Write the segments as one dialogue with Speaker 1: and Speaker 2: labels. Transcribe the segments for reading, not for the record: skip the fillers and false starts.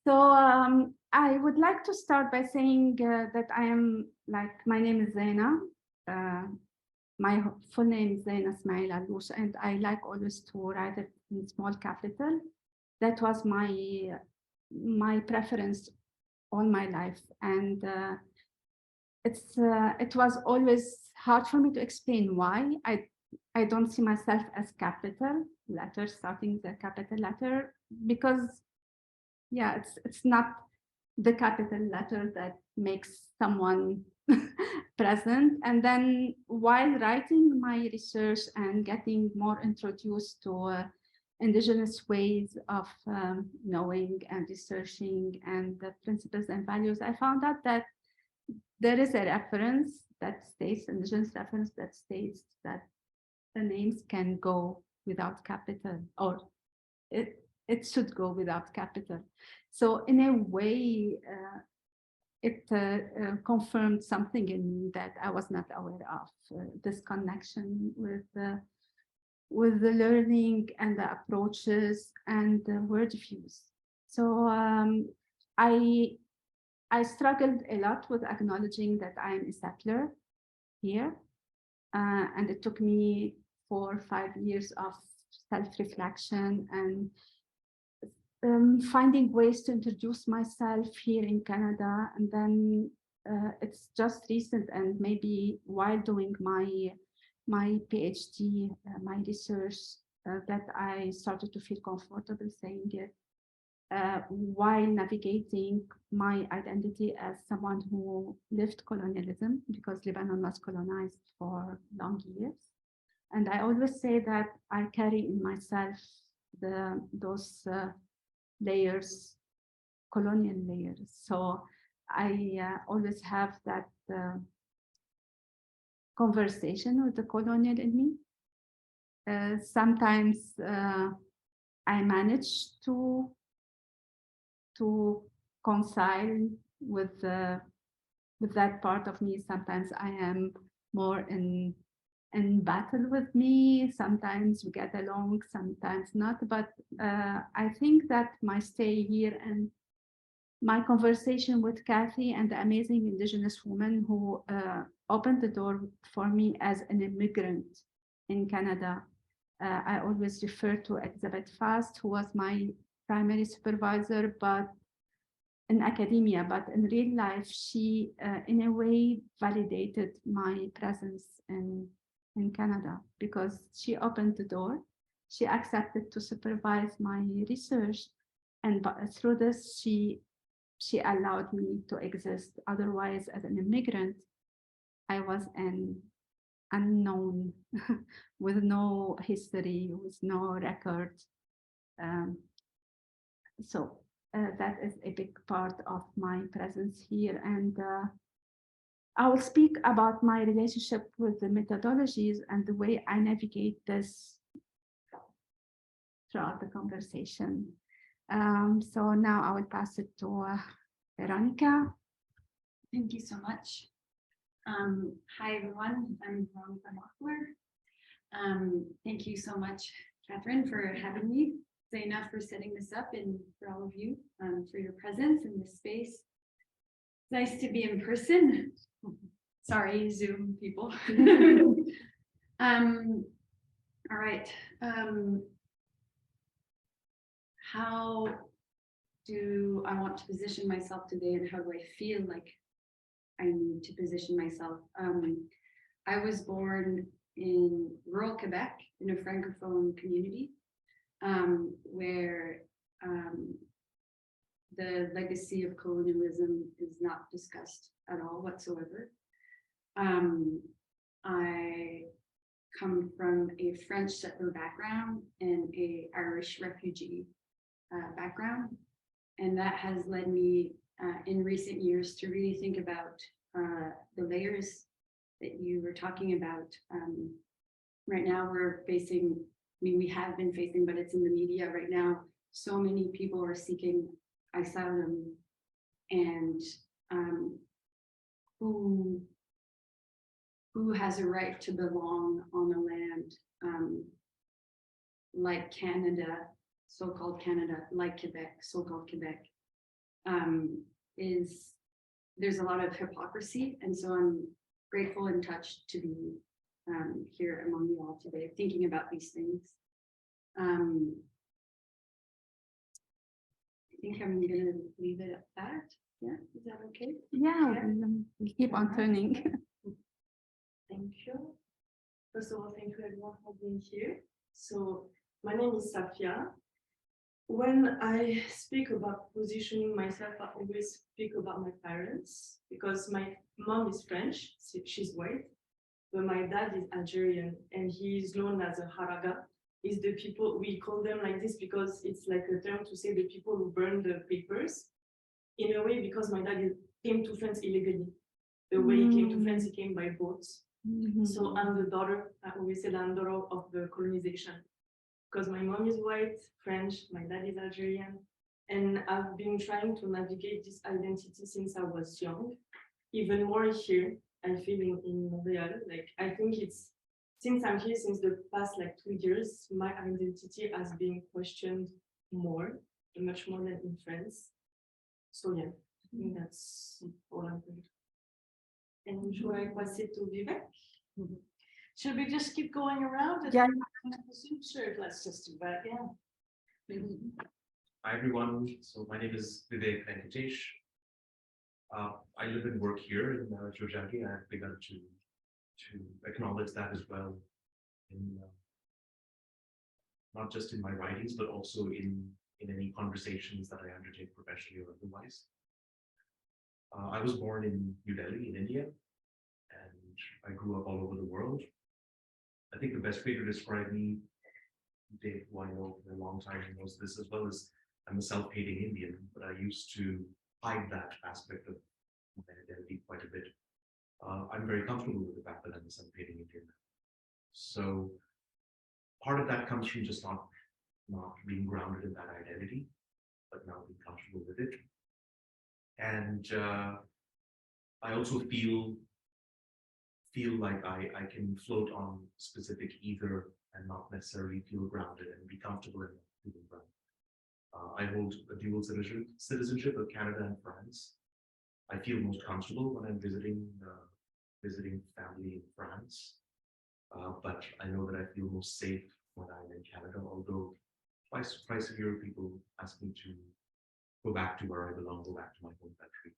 Speaker 1: So I would like to start by saying that I am my name is Zeina. Uh, my full name is Zeina Ismail-Allouche, and I like always to write it in small capital. That was my preference all my life, and it was always hard for me to explain why I don't see myself as capital letter, starting the capital letter, because yeah, it's not the capital letter that makes someone present. And then while writing my research and getting more introduced to indigenous ways of knowing and researching and the principles and values, I found out that there is a reference that states, indigenous reference that states that the names can go without capital, or it should go without capital. So in a way, it confirmed something in me that I was not aware of, this connection with the learning and the approaches and the word views. So I struggled a lot with acknowledging that I am a settler here. And it took me 4 or 5 years of self-reflection and finding ways to introduce myself here in Canada. And then it's just recent, and maybe while doing my PhD, my research, that I started to feel comfortable saying it, while navigating my identity as someone who lived colonialism, because Lebanon was colonized for long years. And I always say that I carry in myself those layers, colonial layers. So I always have that conversation with the colonial in me. Sometimes I manage to reconcile with that part of me. Sometimes I am more in battle with me. Sometimes we get along, sometimes not. But I think that my stay here and my conversation with Kathy and the amazing Indigenous woman who opened the door for me as an immigrant in Canada. I always refer to Elizabeth Fast, who was my primary supervisor, but in academia, but in real life, she in a way validated my presence in Canada, because she opened the door. She accepted to supervise my research, and through this, she allowed me to exist. Otherwise, as an immigrant, I was an unknown with no history, with no record. So that is a big part of my presence here. And I will speak about my relationship with the methodologies and the way I navigate this throughout the conversation. So now I will pass it to Veronica.
Speaker 2: Thank you so much. Hi, everyone. I'm Veronica Mockler. Thank you so much, Catherine, for having me. Zeina, for setting this up, and for all of you for your presence in this space. It's nice to be in person. Sorry, Zoom people. All right. How do I want to position myself today, and how do I feel like I need to position myself? I was born in rural Quebec in a Francophone community, where the legacy of colonialism is not discussed at all whatsoever. I come from a French settler background and an Irish refugee background, and that has led me in recent years to really think about the layers that you were talking about. Right now we're facing, we have been facing, but it's in the media right now, so many people are seeking asylum, and who has a right to belong on a land like Canada so-called Canada, like Quebec, so-called Quebec, there's a lot of hypocrisy. And so I'm grateful and touched to be here among you all today, thinking about these things. I think I'm gonna leave it at that. Yeah, is that okay?
Speaker 1: Yeah, we keep on turning.
Speaker 3: Thank you. First of all, thank you everyone for being here. So my name is Safia. When I speak about positioning myself, I always speak about my parents because my mom is French, she's white, but my dad is Algerian and he is known as a haraga. Is the people, we call them like this because it's like a term to say the people who burn the papers. In a way, because my dad came to France illegally. The way he came to France, he came by boat. So I'm the daughter, I always say I'm the daughter of the colonization. Because my mom is white, French, my dad is Algerian. And I've been trying to navigate this identity since I was young. Even more here, I feel in Montreal. Like, I think it's, since I'm here since the past like 2 years, my identity has been questioned more, much more than in France. So yeah, I think that's all I'm doing. And should I pass it to Vivek?
Speaker 4: Should we just keep going around?
Speaker 1: Yeah.
Speaker 4: Sure, let's just do that, yeah.
Speaker 5: Hi everyone, so my name is Vivek Venkatesh. I live and work here in Jojagi. I've begun to acknowledge that as well, in not just in my writings, but also in any conversations that I undertake professionally or otherwise. I was born in New Delhi in India, and I grew up all over the world. I think the best way to describe me, Dave, who I know for a long time, knows this as well, is I'm a self-hating Indian, but I used to hide that aspect of my identity quite a bit. I'm very comfortable with the fact that I'm a self-hating Indian. So part of that comes from just not being grounded in that identity, but now being comfortable with it. And I also feel like I can float on specific ether and not necessarily feel grounded and be comfortable in feeling grounded. I hold a dual citizenship of Canada and France. I feel most comfortable when I'm visiting family in France, but I know that I feel most safe when I'm in Canada, although twice a year people ask me to go back to where I belong, go back to my home country.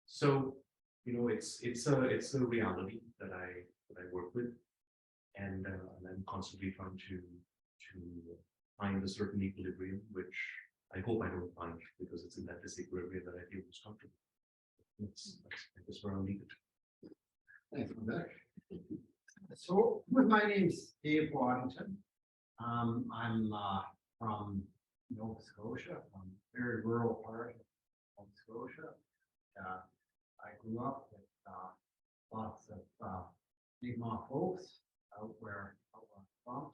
Speaker 5: So, you know, it's a reality that I work with, and I'm constantly trying to find a certain equilibrium, which I hope I don't find, because it's in that disequilibrium that I feel most comfortable. That's I guess where I'll leave it.
Speaker 6: Thanks, Vivek. So, my name's Dave Waddington. I'm from Nova Scotia, from a very rural part of Nova Scotia. I grew up with lots of Mi'kmaq folks out where I'm from.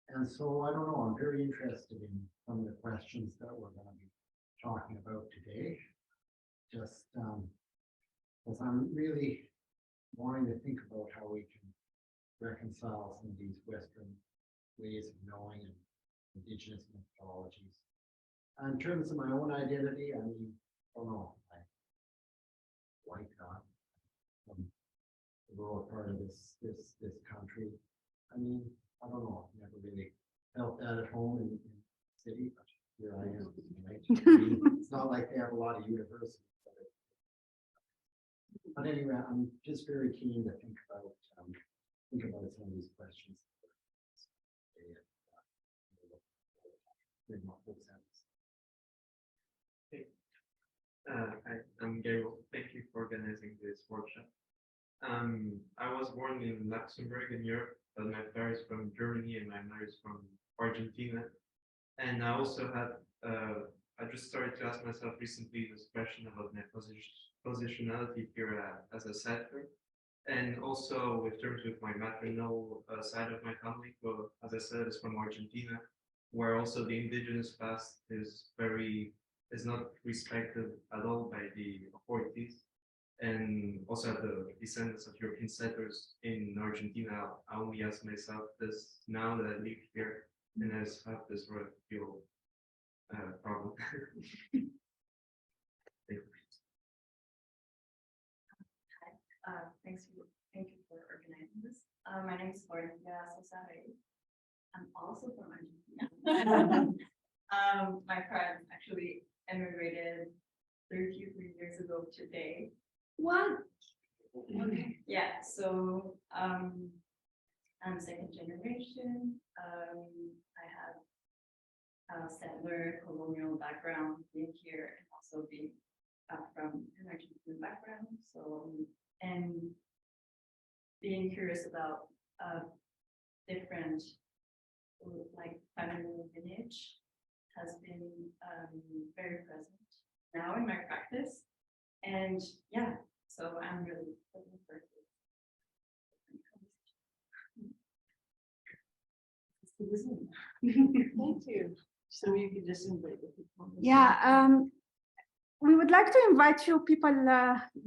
Speaker 6: And so, I don't know, I'm very interested in some of the questions that we're going to be talking about today. Just because I'm really wanting to think about how we can reconcile some of these Western ways of knowing and Indigenous methodologies. In terms of my own identity, I mean, I don't know, I'm white guy from the rural part of this country. I mean, I don't know, I've never really felt that at home in the city, but here I am, right? I mean, it's not like they have a lot of universities. But anyway, I'm just very keen to think about some of these questions.
Speaker 7: I'm Gabriel. Thank you for organizing this workshop. I was born in Luxembourg in Europe, but my parents from Germany and my mother is from Argentina. And I also had, I just started to ask myself recently this question about my positionality here as a settler. And also with terms with my maternal side of my family, well, as I said, is from Argentina, where also the indigenous past is not respected at all by the authorities. And also the descendants of European settlers in Argentina, I only ask myself this now that I live here, and has had this refuel problem.
Speaker 8: Thank you for organizing this. My name is Florencia Sosare. I'm also from Argentina. My parents actually immigrated 33 years ago today.
Speaker 1: What?
Speaker 8: Okay. Yeah, so I'm second generation. I have a settler colonial background, being here and also being from an Argentine background. So, and being curious about different like family lineage has been very present now in my practice. And yeah, so I'm really looking forward to it.
Speaker 4: Thank you. So you can just invite the people.
Speaker 1: Yeah, we would like to invite you people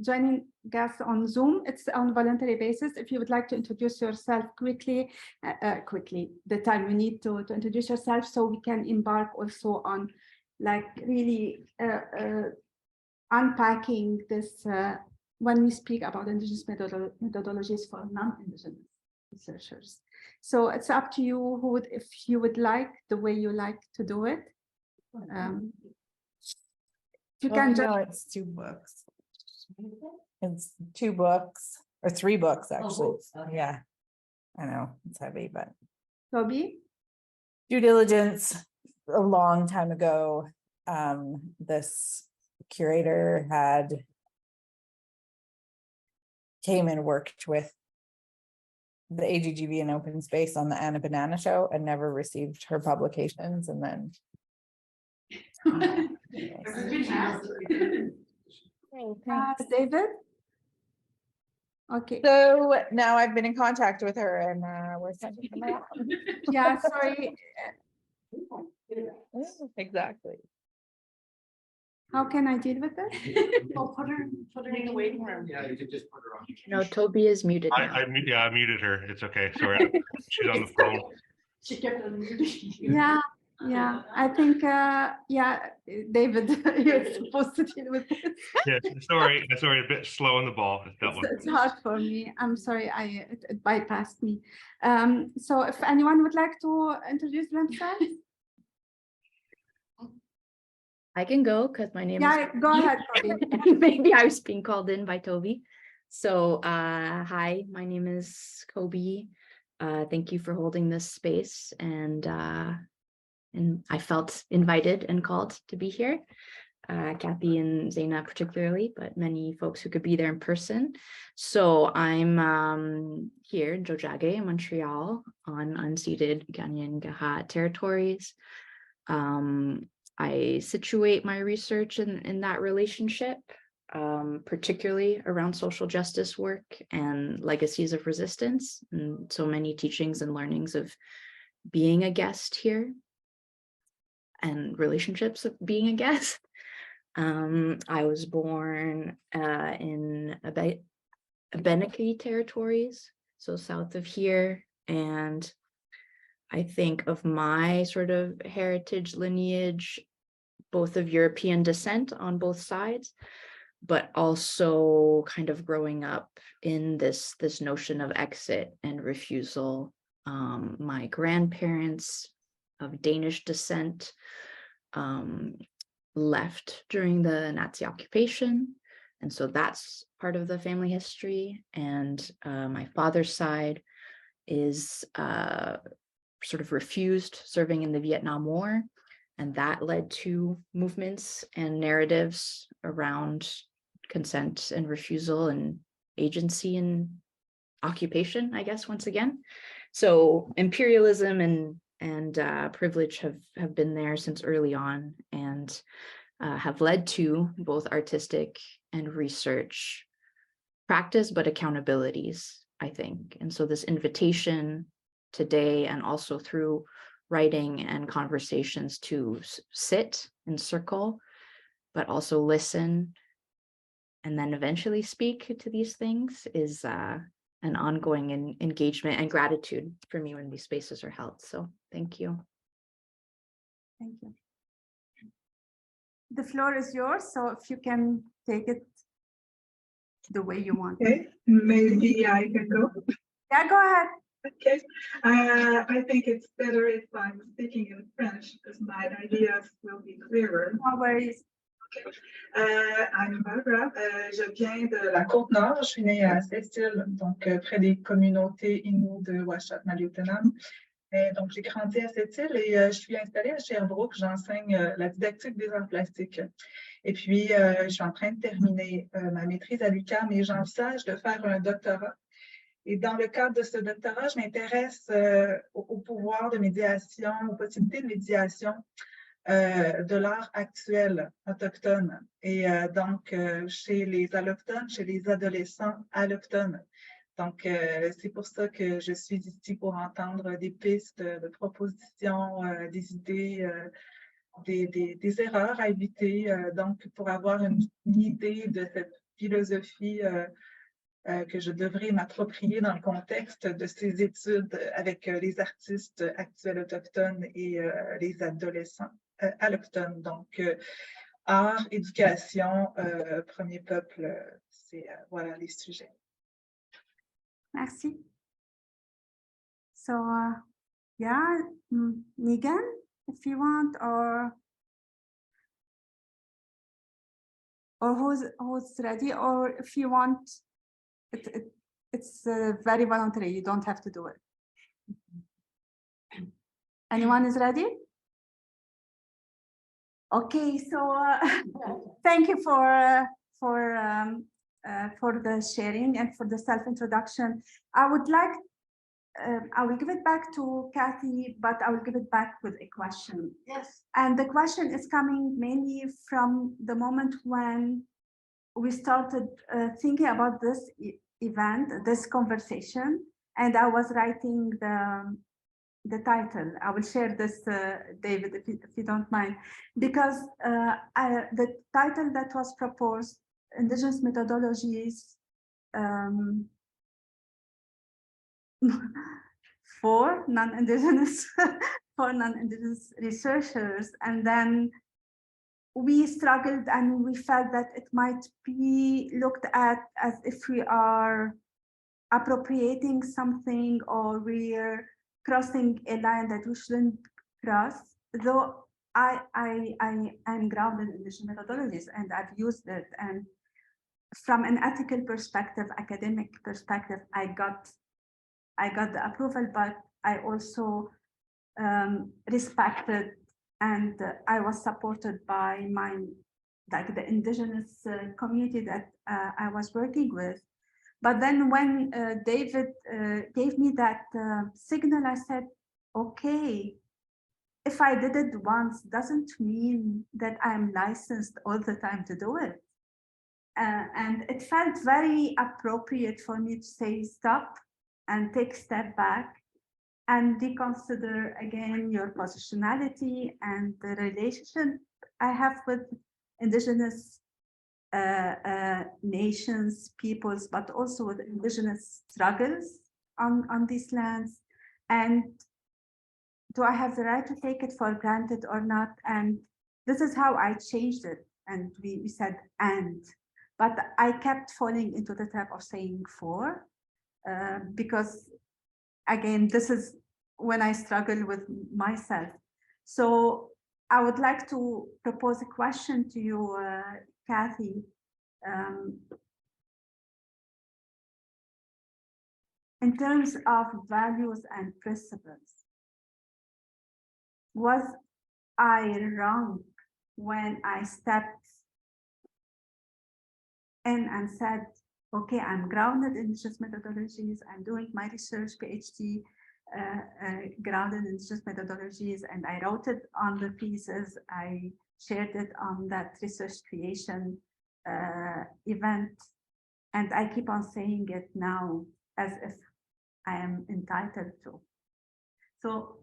Speaker 1: joining us on Zoom. It's on voluntary basis. If you would like to introduce yourself quickly, the time you need to introduce yourself, so we can embark also on like really unpacking this when we speak about indigenous methodologies for non-indigenous researchers. So it's up to you who would, if you would like, the way you like to do it. You can just,
Speaker 9: no, it's 2 books. It's 2 books or 3 books actually. Yeah, I know it's heavy, but
Speaker 1: Toby.
Speaker 9: due diligence a long time ago. This curator had came and worked with the AGGV in open space on the Anna Banana show and never received her publications, and then
Speaker 1: David. Okay.
Speaker 9: so now I've been in contact with her and we're sending them out.
Speaker 1: Yeah, sorry.
Speaker 9: Exactly.
Speaker 1: How can I deal with it?
Speaker 4: Oh, put her in the waiting room.
Speaker 6: Yeah, you could just put her on.
Speaker 10: No, Toby is muted now.
Speaker 11: I muted her. It's okay. Sorry. She's on the phone.
Speaker 4: She kept unmuting you.
Speaker 1: Yeah, I think, yeah, David, you're supposed to deal with this.
Speaker 11: Yes, sorry, a bit slow on the ball. That one.
Speaker 1: It's hard for me. I'm sorry, it bypassed me. So if anyone would like to introduce themselves.
Speaker 10: I can go because my name
Speaker 1: Yeah,
Speaker 10: is
Speaker 1: go ahead, Toby.
Speaker 10: maybe I was being called in by Toby. So hi, my name is Kobe. Thank you for holding this space, and I felt invited and called to be here. Kathy and Zeina particularly, but many folks who could be there in person. So I'm here in Jojage, Montreal, on unceded Ghanaian-Gaha territories. I situate my research in that relationship, particularly around social justice work and legacies of resistance, and so many teachings and learnings of being a guest here and relationships of being a guest. I was born in Abenaki territories, so south of here, and I think of my sort of heritage lineage, both of European descent on both sides, but also kind of growing up in this notion of exit and refusal. My grandparents of Danish descent left during the Nazi occupation, and so that's part of the family history. And my father's side is sort of refused serving in the Vietnam War, and that led to movements and narratives around consent and refusal and agency and occupation, I guess, once again. So imperialism and privilege have been there since early on, and have led to both artistic and research practice, but accountabilities, I think. And so this invitation today, and also through writing and conversations, to sit in circle, but also listen, and then eventually speak to these things, is an ongoing engagement and gratitude for me when these spaces are held. So thank you.
Speaker 1: Thank you. The floor is yours, so if you can take it the way you want.
Speaker 12: Okay, maybe I can go.
Speaker 1: Yeah, go ahead.
Speaker 12: Okay, I think it's better if I'm speaking in French because my ideas will be clearer.
Speaker 1: No worries.
Speaker 12: I'm Barbara, je viens de la Côte-Nord, je suis née à Sept-Îles, donc près des communautés Innu de Ouachita-Maliotenam. Donc j'ai grandi à Sept-Îles et je suis installée à Sherbrooke, j'enseigne la didactique des arts plastiques. Et puis je suis en train de terminer ma maîtrise à l'UQAM et j'envisage de faire un doctorat. Et dans le cadre de ce doctorat, je m'intéresse au pouvoir de médiation, aux possibilités de médiation de l'art actuel autochtone et donc chez les allochtones, chez les adolescents allochtones. Donc, c'est pour ça que je suis ici pour entendre des pistes de propositions, des idées, des erreurs à éviter, donc pour avoir une idée de cette philosophie que je devrais m'approprier dans le contexte de ces études avec les artistes actuels autochtones et les adolescents allochtones. Donc, art, éducation, premier peuple, c'est voilà les sujets.
Speaker 1: Merci. So, yeah, Megan, if you want, or who's ready, or if you want, it's very voluntary. You don't have to do it. Anyone is ready? Okay, so thank you for the sharing and for the self-introduction. I would like, I will give it back to Kathy, but I will give it back with a question.
Speaker 4: Yes.
Speaker 1: And the question is coming mainly from the moment when we started thinking about this event, this conversation, and I was writing the title. I will share this, David, if you don't mind, because the title that was proposed, Indigenous Methodologies for non-Indigenous for non-Indigenous researchers, and then we struggled and we felt that it might be looked at as if we are appropriating something or we're crossing a line that we shouldn't cross. Though I'm grounded in Indigenous methodologies and I've used it, and from an ethical perspective, academic perspective, I got the approval, but I also respected and I was supported by the Indigenous community that I was working with. But then when David gave me that signal, I said, okay, if I did it once, doesn't mean that I'm licensed all the time to do it. And it felt very appropriate for me to say stop and take a step back and reconsider again your positionality and the relationship I have with Indigenous nations, peoples, but also with Indigenous struggles on these lands. And do I have the right to take it for granted or not? And this is how I changed it. And we said, and, but I kept falling into the trap of saying for, because again, this is when I struggle with myself. So I would like to propose a question to you, Kathy. In terms of values and principles, was I wrong when I stepped in and said, okay, I'm grounded in Indigenous methodologies, I'm doing my research PhD grounded in Indigenous methodologies, and I wrote it on the thesis, I shared it on that research creation event, and I keep on saying it now as if I am entitled to. So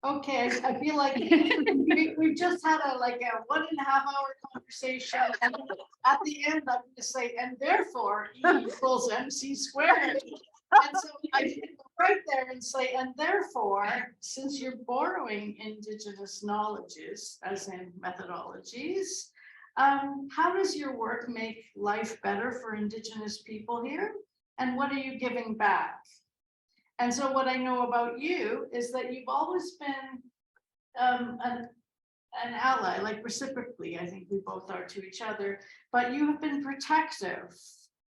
Speaker 4: Okay, I feel like we just had a 1.5 hour conversation, and at the end, I'm going to say, and therefore E equals MC squared. And so I can go right there and say, and therefore, since you're borrowing Indigenous knowledges, as in methodologies, how does your work make life better for Indigenous people here? And what are you giving back? And so what I know about you is that you've always been an ally, like reciprocally, I think we both are to each other, but you have been protective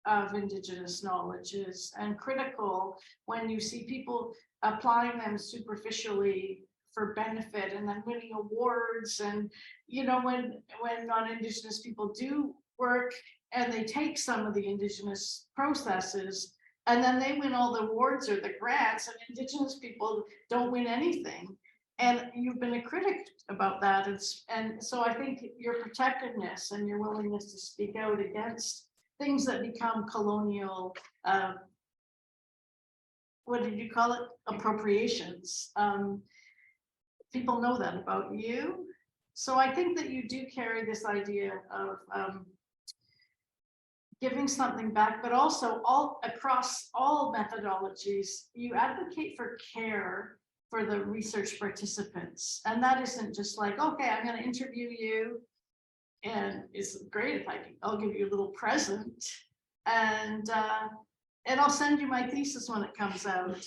Speaker 4: of Indigenous knowledges and critical when you see people applying them superficially for benefit and then winning awards. And, you know, when non-Indigenous people do work and they take some of the Indigenous processes and then they win all the awards or the grants, and Indigenous people don't win anything. And you've been a critic about that. And so I think your protectiveness and your willingness to speak out against things that become colonial, what did you call it? Appropriations. People know that about you. So I think that you do carry this idea of giving something back, but also all across all methodologies, you advocate for care for the research participants. And that isn't just like, okay, I'm going to interview you and it's great if I'll give you a little present and I'll send you my thesis when it comes out,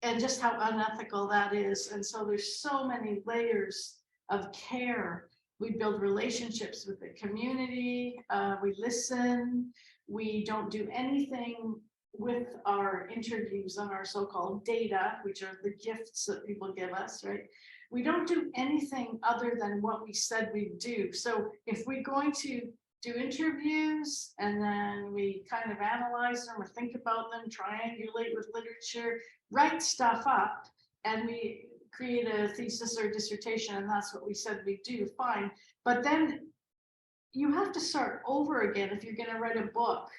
Speaker 4: and just how unethical that is. And so there's so many layers of care. We build relationships with the community, we listen, we don't do anything with our interviews on our so-called data, which are the gifts that people give us, right? We don't do anything other than what we said we'd do. So if we're going to do interviews and then we kind of analyze them or think about them, triangulate with literature, write stuff up, and we create a thesis or dissertation, and that's what we said we'd do, fine. But then you have to start over again if you're going to write a book,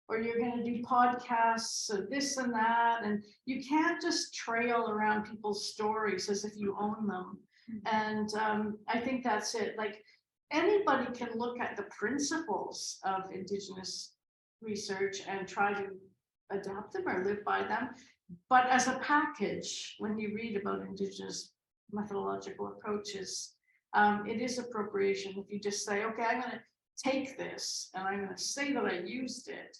Speaker 4: or you're going to do podcasts, so this and that, and you can't just trail around people's stories as if you own them. And I think that's it. Like, anybody can look at the principles of Indigenous research and try to adapt them or live by them. But as a package, when you read about Indigenous methodological approaches, it is appropriation. If you just say, okay, I'm going to take this and I'm going to say that I used it,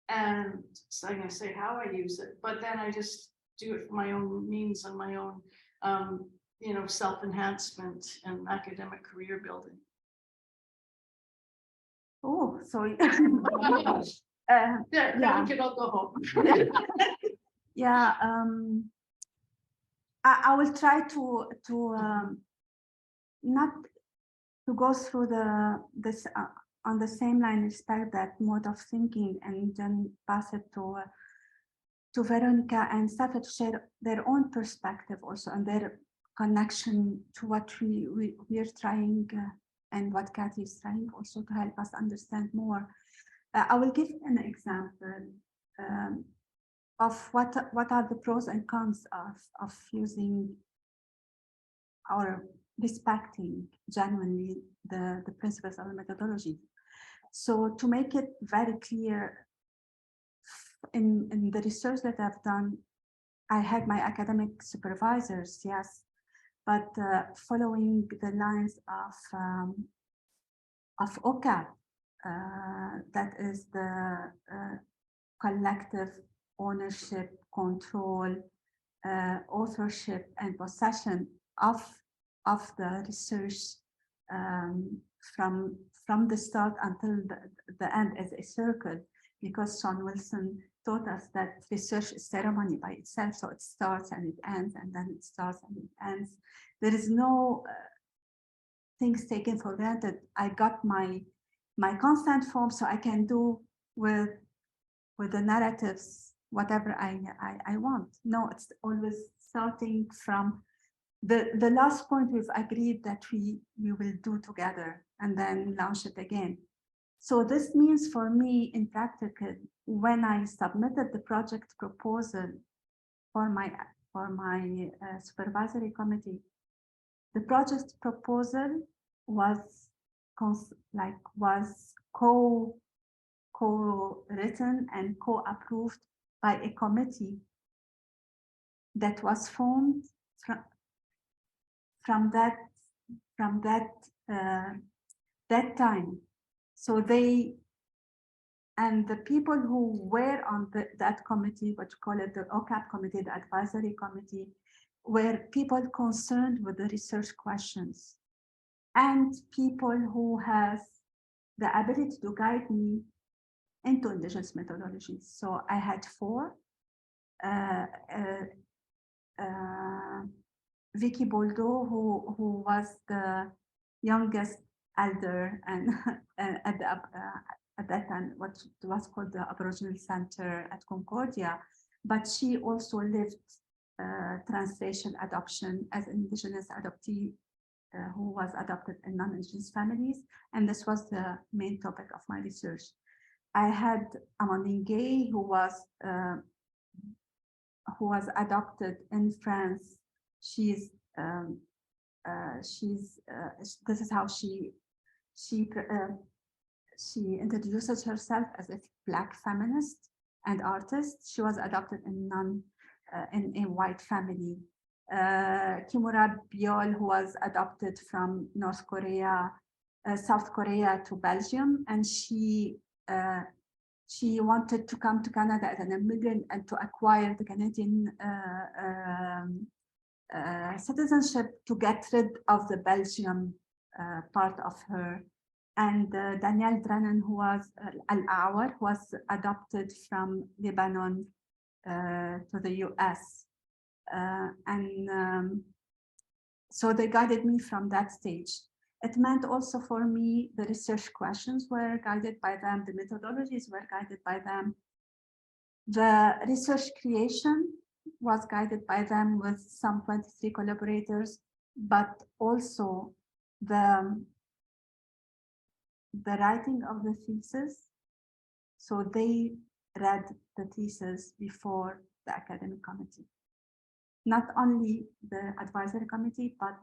Speaker 4: and so I'm going to say how I use it, but then I just do it for my own means and my own, you know, self-enhancement and academic career building.
Speaker 1: Oh, sorry.
Speaker 4: There,
Speaker 1: Yeah.
Speaker 4: we can all go home.
Speaker 1: Yeah, I will try to not to go through this on the same line, respect that mode of thinking, and then pass it to Veronica and Safa to share their own perspective also and their connection to what we're trying and what Kathy is trying also to help us understand more. I will give an example of what are the pros and cons of using or respecting genuinely the principles of the methodology. So to make it very clear, in the research that I've done, I had my academic supervisors, yes, but following the lines of OCAP, that is the collective ownership, control, authorship, and possession of the research from the start until the end as a circle, because Sean Wilson taught us that research is ceremony by itself, so it starts and it ends, and then it starts and it ends. There is no things taken for granted. I got my constant form, so I can do with the narratives whatever I want. No, it's always starting from the last point we've agreed that we will do together and then launch it again. So this means for me in practical, when I submitted the project proposal for my supervisory committee, the project proposal was co-written and co-approved by a committee that was formed from that time. So they, and the people who were on that committee, what you call it, the OCAP committee, the advisory committee, were people concerned with the research questions and people who has the ability to guide me into indigenous methodologies. So I had 4. Vicky Boldo, who was the youngest elder and at that time, what was called the Aboriginal Center at Concordia, but she also lived translation adoption as an indigenous adoptee who was adopted in non-indigenous families, and this was the main topic of my research. I had Amandine Gay, who was adopted in France. This is how she introduces herself as a Black feminist and artist. She was adopted in a white family. Kimura Biol, who was adopted from South Korea to Belgium, and she wanted to come to Canada as an immigrant and to acquire the Canadian citizenship to get rid of the Belgium part of her. And Danielle Drennan, who was Al-Awar, who was adopted from Lebanon to the US. So they guided me from that stage. It meant also for me, the research questions were guided by them, the methodologies were guided by them. The research creation was guided by them with some 23 collaborators, but also the writing of the thesis. So they read the thesis before the academic committee. Not only the advisory committee, but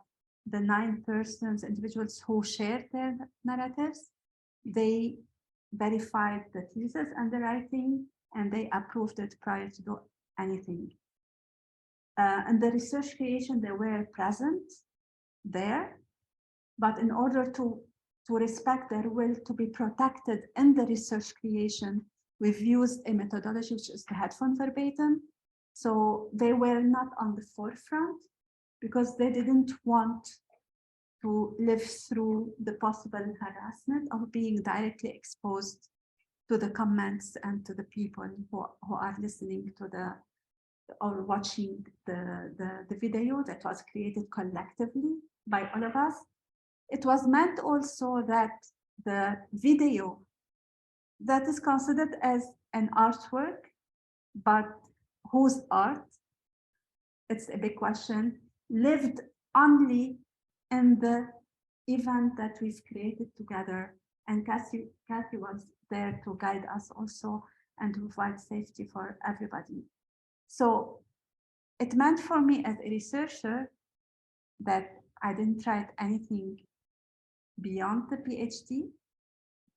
Speaker 1: the 9 persons, individuals who shared their narratives, they verified the thesis and the writing, and they approved it prior to do anything. And the research creation, they were present there, but in order to respect their will to be protected in the research creation, we've used a methodology which is the headphone verbatim. So they were not on the forefront because they didn't want to live through the possible harassment of being directly exposed to the comments and to the people who are listening to or watching the video that was created collectively by all of us. It was meant also that the video that is considered as an artwork, but whose art, it's a big question, lived only in the event that we've created together. And Kathy was there to guide us also and to provide safety for everybody. So it meant for me as a researcher that I didn't write anything beyond the PhD.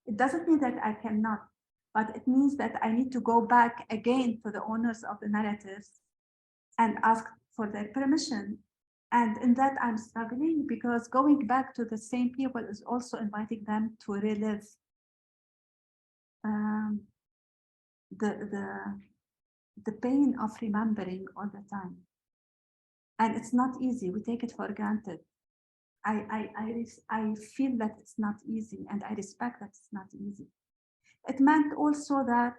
Speaker 1: It doesn't mean that I cannot, but it means that I need to go back again to the owners of the narratives and ask for their permission. And in that I'm struggling because going back to the same people is also inviting them to relive the pain of remembering all the time. And it's not easy, we take it for granted. I feel that it's not easy, and I respect that it's not easy. It meant also that,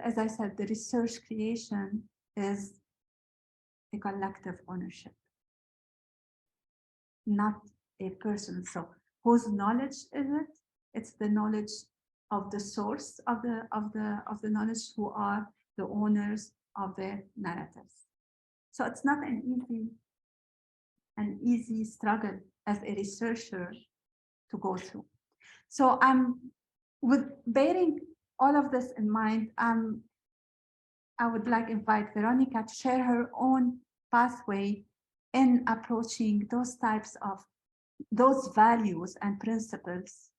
Speaker 1: as I said, the research creation is a collective ownership, not a person. So whose knowledge is it? It's the knowledge of the source of the knowledge who are the owners of their narratives. So it's not an easy struggle as a researcher to go through. So with bearing all of this in mind, I would like to invite Veronica to share her own pathway in approaching those types of those values and principles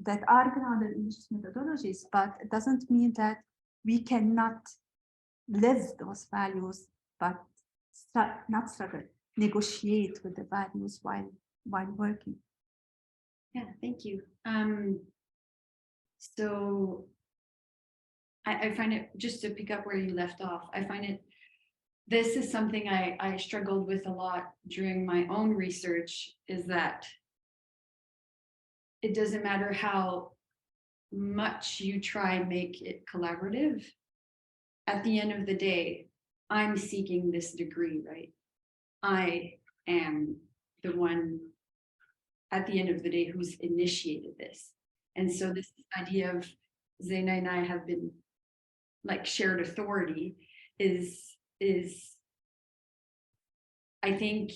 Speaker 1: that are grounded in indigenous methodologies, but it doesn't mean that we cannot live those values, but not struggle, negotiate with the values while working.
Speaker 2: Yeah, thank you. So I find it, just to pick up where you left off, I find it, this is something I struggled with a lot during my own research, is that it doesn't matter how much you try and make it collaborative. At the end of the day, I'm seeking this degree, right? I am the one at the end of the day who's initiated this. And so this idea of Zeina and I have been like shared authority is I think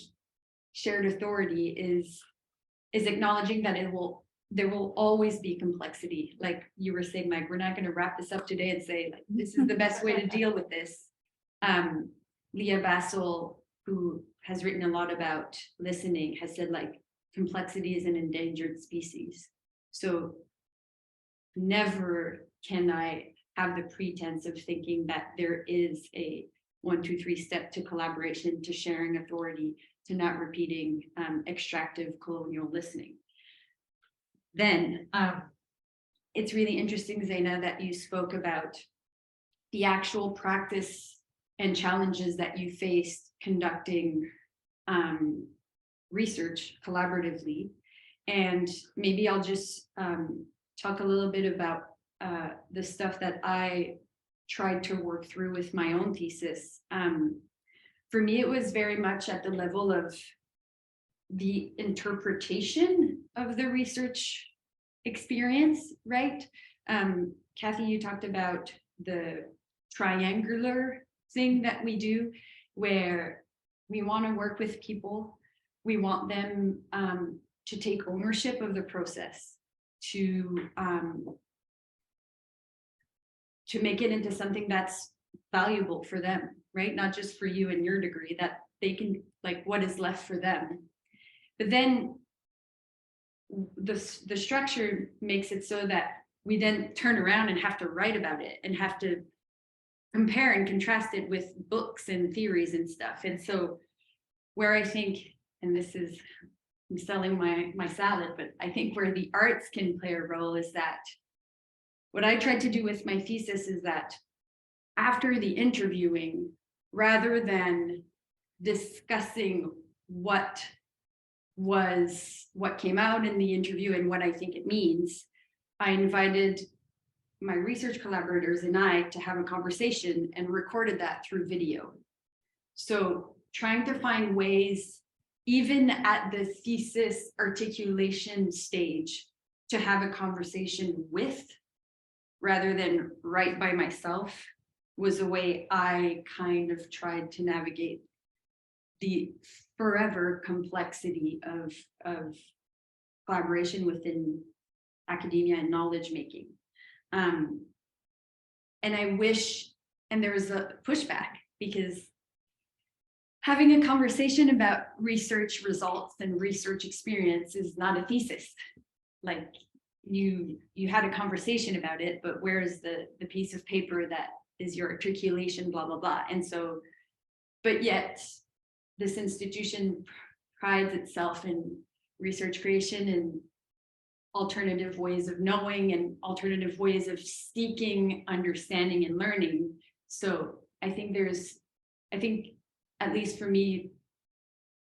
Speaker 2: shared authority is acknowledging that there will always be complexity. Like you were saying, Mike, we're not going to wrap this up today and say, like, this is the best way to deal with this. Leah Bassel, who has written a lot about listening, has said, like, complexity is an endangered species. So never can I have the pretense of thinking that there is a 1, 2, 3 step to collaboration, to sharing authority, to not repeating extractive colonial listening. Then it's really interesting, Zeina, that you spoke about the actual practice and challenges that you faced conducting research collaboratively. And maybe I'll just talk a little bit about the stuff that I tried to work through with my own thesis. For me, it was very much at the level of the interpretation of the research experience, right? Kathy, you talked about the triangular thing that we do, where we want to work with people. We want them to take ownership of the process, to make it into something that's valuable for them, right? Not just for you and your degree, that they can, like, what is left for them. But then the structure makes it so that we then turn around and have to write about it and have to compare and contrast it with books and theories and stuff. And so where I think, and this is, I'm selling my salad, but I think where the arts can play a role is that what I tried to do with my thesis is that after the interviewing, rather than discussing what came out in the interview and what I think it means, I invited my research collaborators and I to have a conversation and recorded that through video. So trying to find ways, even at the thesis articulation stage, to have a conversation with, rather than write by myself, was a way I kind of tried to navigate the forever complexity of collaboration within academia and knowledge making. And I wish, and there was a pushback, because having a conversation about research results and research experience is not a thesis. Like, you had a conversation about it, but where's the piece of paper that is your articulation, blah, blah, blah. And so, but yet this institution prides itself in research creation and alternative ways of knowing and alternative ways of seeking understanding and learning. So I think at least for me,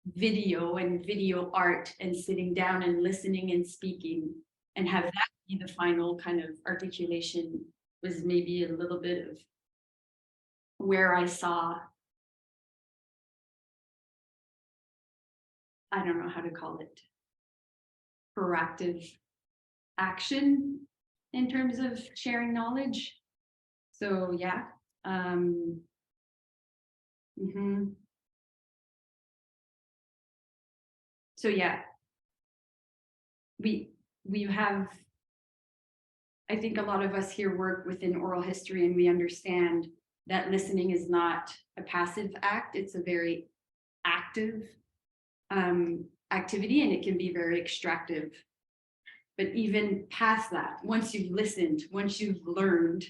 Speaker 2: video and video art and sitting down and listening and speaking and have that be the final kind of articulation was maybe a little bit of where I saw, I don't know how to call it, proactive action in terms of sharing knowledge. So yeah. So yeah, we have, I think a lot of us here work within oral history, and we understand that listening is not a passive act, it's a very active activity, and it can be very extractive. But even past that, once you've listened, once you've learned,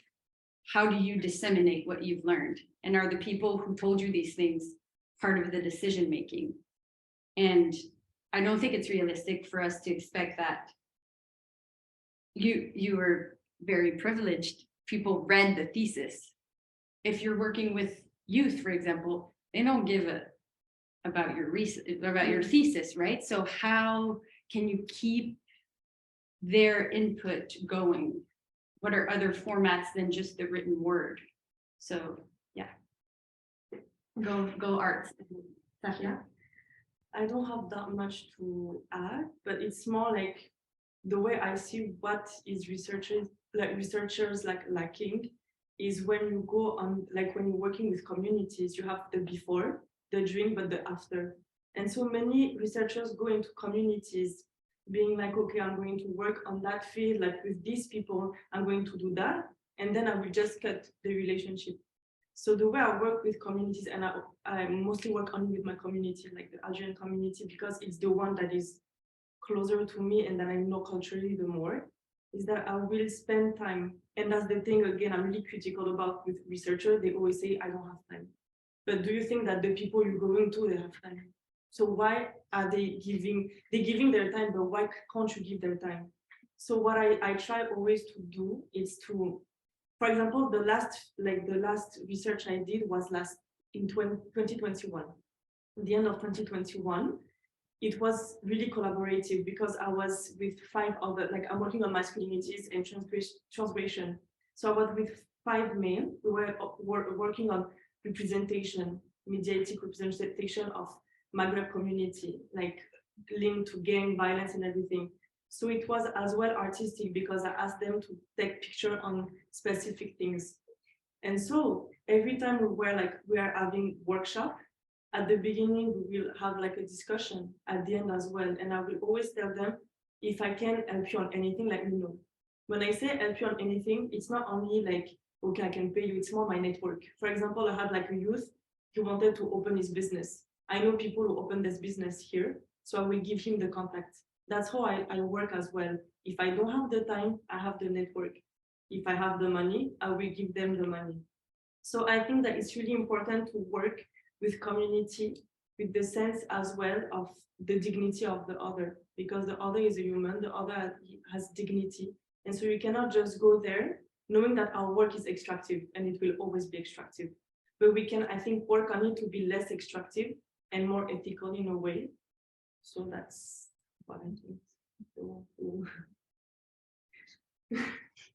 Speaker 2: how do you disseminate what you've learned? And are the people who told you these things part of the decision making? And I don't think it's realistic for us to expect that. You were very privileged. People read the thesis. If you're working with youth, for example, they don't give a about your thesis, right? So how can you keep their input going? What are other formats than just the written word? So yeah, go arts. Safia?
Speaker 3: I don't have that much to add, but it's more like the way I see what is researchers like lacking is when you go on, like when you're working with communities, you have the before, the during, but the after. And so many researchers go into communities being like, okay, I'm going to work on that field, like with these people, I'm going to do that. And then I will just cut the relationship. So the way I work with communities, and I mostly work only with my community, like the Algerian community, because it's the one that is closer to me and that I know culturally the more, is that I will spend time. And that's the thing, again, I'm really critical about with researchers. They always say, I don't have time. But do you think that the people you're going to, they have time? So why are they giving their time, but why can't you give their time? So what I try always to do is to, for example, the last research I did was in 2021. At the end of 2021, it was really collaborative because I was with 5 other, like I'm working on masculinities and transgression. So I was with 5 men who were working on representation, mediatic representation of Maghreb community, like linked to gang violence and everything. So it was as well artistic because I asked them to take picture on specific things. And so every time we are having workshop, at the beginning, we will have like a discussion at the end as well. And I will always tell them, if I can help you on anything, let me know. When I say help you on anything, it's not only like, okay, I can pay you, it's more my network. For example, I had like a youth, he wanted to open his business. I know people who open this business here, so I will give him the contact. That's how I work as well. If I don't have the time, I have the network. If I have the money, I will give them the money. So I think that it's really important to work with community, with the sense as well of the dignity of the other, because the other is a human, the other has dignity. And so you cannot just go there knowing that our work is extractive and it will always be extractive. But we can, I think, work on it to be less extractive and more ethical in a way. So that's what I think.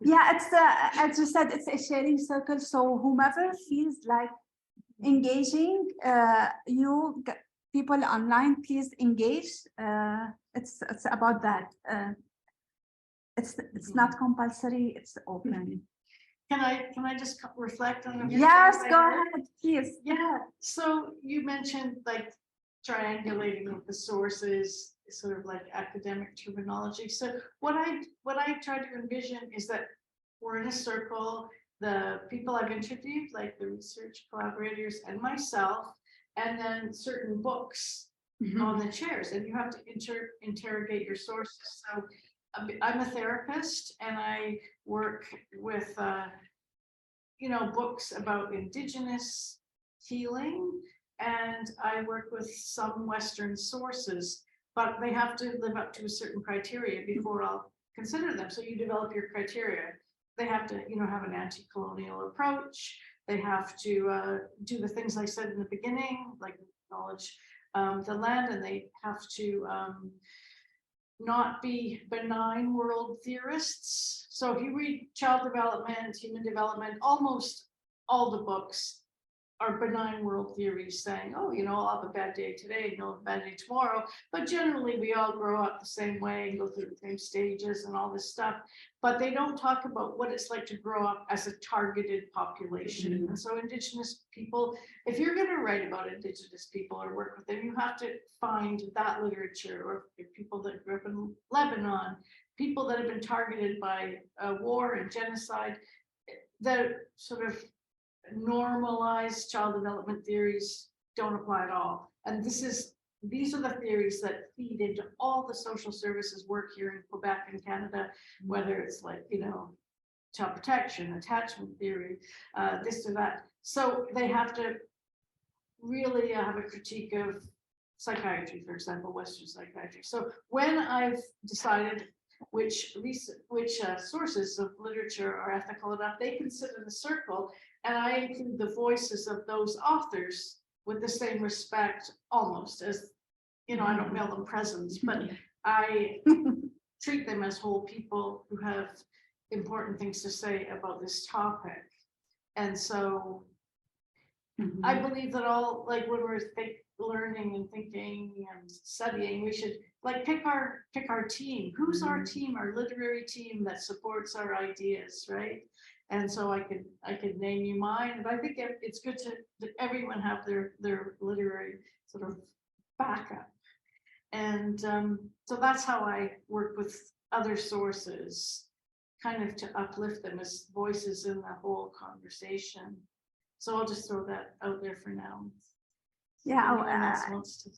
Speaker 1: Yeah, it's as you said, it's a sharing circle. So whomever feels like engaging, people online, please engage. It's about that. It's not compulsory. It's open.
Speaker 4: Can I just reflect on the?
Speaker 1: Yes, go ahead, please.
Speaker 4: Yeah. So you mentioned like triangulating with the sources, sort of like academic terminology. So what I try to envision is that we're in a circle, the people I've interviewed, like the research collaborators and myself, and then certain books on the chairs, and you have to interrogate your sources. So I'm a therapist and I work with, books about Indigenous healing, and I work with some Western sources, but they have to live up to a certain criteria before I'll consider them. So you develop your criteria. They have to, have an anti-colonial approach. They have to do the things I said in the beginning, like acknowledge the land, and they have to not be benign world theorists. So if you read child development, human development, almost all the books are benign world theories saying, oh, I'll have a bad day today and you'll have a bad day tomorrow. But generally we all grow up the same way and go through the same stages and all this stuff. But they don't talk about what it's like to grow up as a targeted population. And so Indigenous people, if you're going to write about Indigenous people or work with them, you have to find that literature, or people that grew up in Lebanon, people that have been targeted by war and genocide, that sort of normalized child development theories don't apply at all. And these are the theories that feed into all the social services work here in Quebec and Canada, whether it's like, child protection, attachment theory, this or that. So they have to really have a critique of psychiatry, for example, Western psychiatry. So when I've decided which sources of literature are ethical enough, they can sit in a circle, and I include the voices of those authors with the same respect, almost as, you know, I don't mail them presents, but I treat them as whole people who have important things to say about this topic. And so I believe that all, like when we're learning and thinking and studying, we should like pick our team. Who's our team, our literary team that supports our ideas, right? And so I could name you mine, but I think it's good to everyone have their literary sort of backup. And so that's how I work with other sources, kind of to uplift them as voices in the whole conversation. So I'll just throw that out there for now.
Speaker 1: Yeah,
Speaker 4: Anyone else wants to say?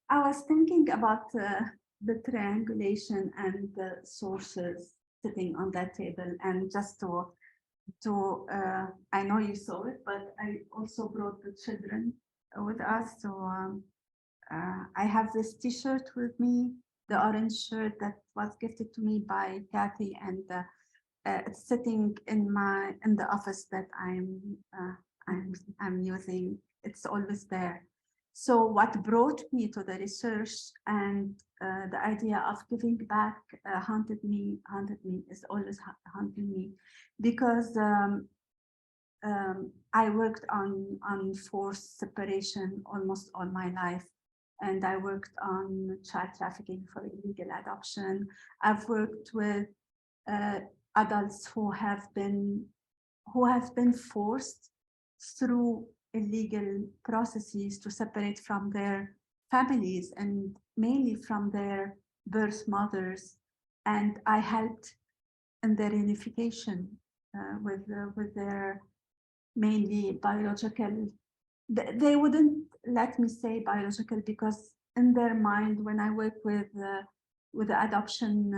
Speaker 1: I was thinking about the triangulation and the sources sitting on that table, and just to I know you saw it, but I also brought the children with us. So I have this T-shirt with me, the orange shirt that was gifted to me by Kathy, and it's sitting in the office that I'm using. It's always there. So what brought me to the research and the idea of giving back haunted me, is always haunting me, because I worked on forced separation almost all my life. And I worked on child trafficking for illegal adoption. I've worked with adults who have been forced through illegal processes to separate from their families, and mainly from their birth mothers. And I helped in their reunification with their mainly biological. They wouldn't let me say biological, because in their mind, when I work with the adoption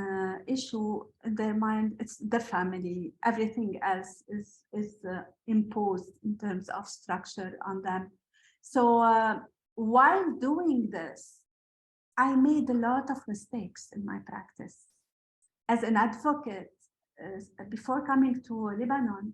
Speaker 1: issue, in their mind, it's the family. Everything else is imposed in terms of structure on them. So while doing this, I made a lot of mistakes in my practice. As an advocate, before coming to Lebanon,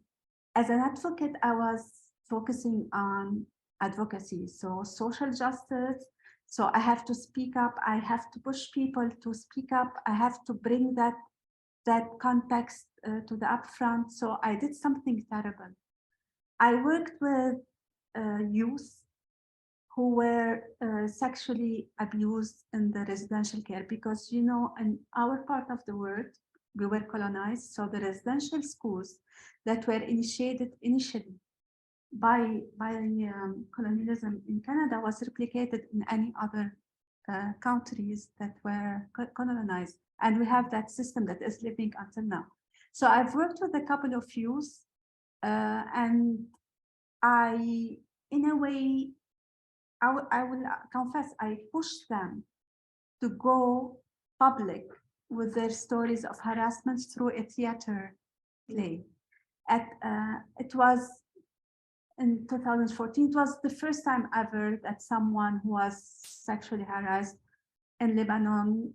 Speaker 1: as an advocate, I was focusing on advocacy, so social justice. So I have to speak up. I have to push people to speak up. I have to bring that context to the upfront. So I did something terrible. I worked with youth who were sexually abused in the residential care, because, you know, in our part of the world, we were colonized. So the residential schools that were initiated initially by colonialism in Canada was replicated in any other countries that were colonized. And we have that system that is living until now. So I've worked with a couple of youth, and I, in a way, I will confess, I pushed them to go public with their stories of harassment through a theater play. It was in 2014, it was the first time ever that someone who was sexually harassed in Lebanon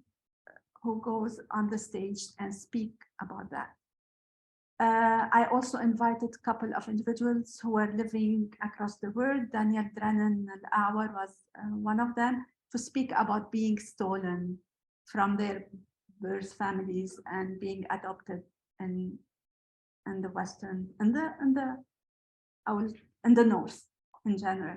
Speaker 1: who goes on the stage and speak about that. I also invited a couple of individuals who were living across the world. Daniel Drennan Al-Awar was one of them, to speak about being stolen from their birth families and being adopted in the Western, in the North in general.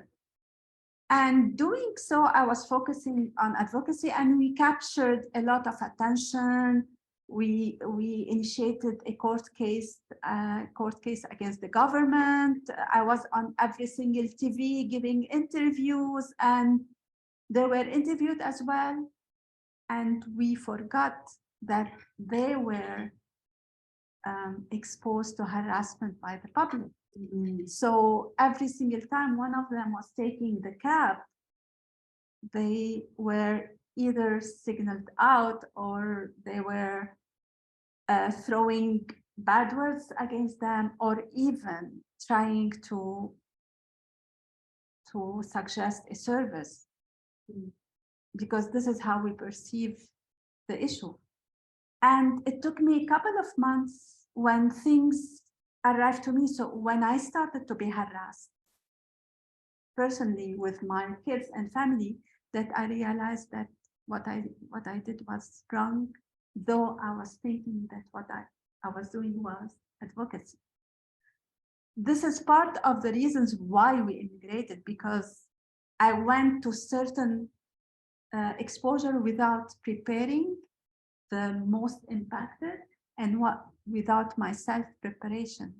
Speaker 1: And doing so, I was focusing on advocacy, and we captured a lot of attention. We initiated a court case against the government. I was on every single TV giving interviews, and they were interviewed as well. And we forgot that they were exposed to harassment by the public. So every single time one of them was taking the cab, they were either signaled out, or they were throwing bad words against them, or even trying to suggest a service, because this is how we perceive the issue. And it took me a couple of months when things arrived to me. So when I started to be harassed personally with my kids and family, that I realized that what I did was wrong, though I was thinking that what I was doing was advocacy. This is part of the reasons why we immigrated, because I went to certain exposure without preparing the most impacted, and without my self-preparation.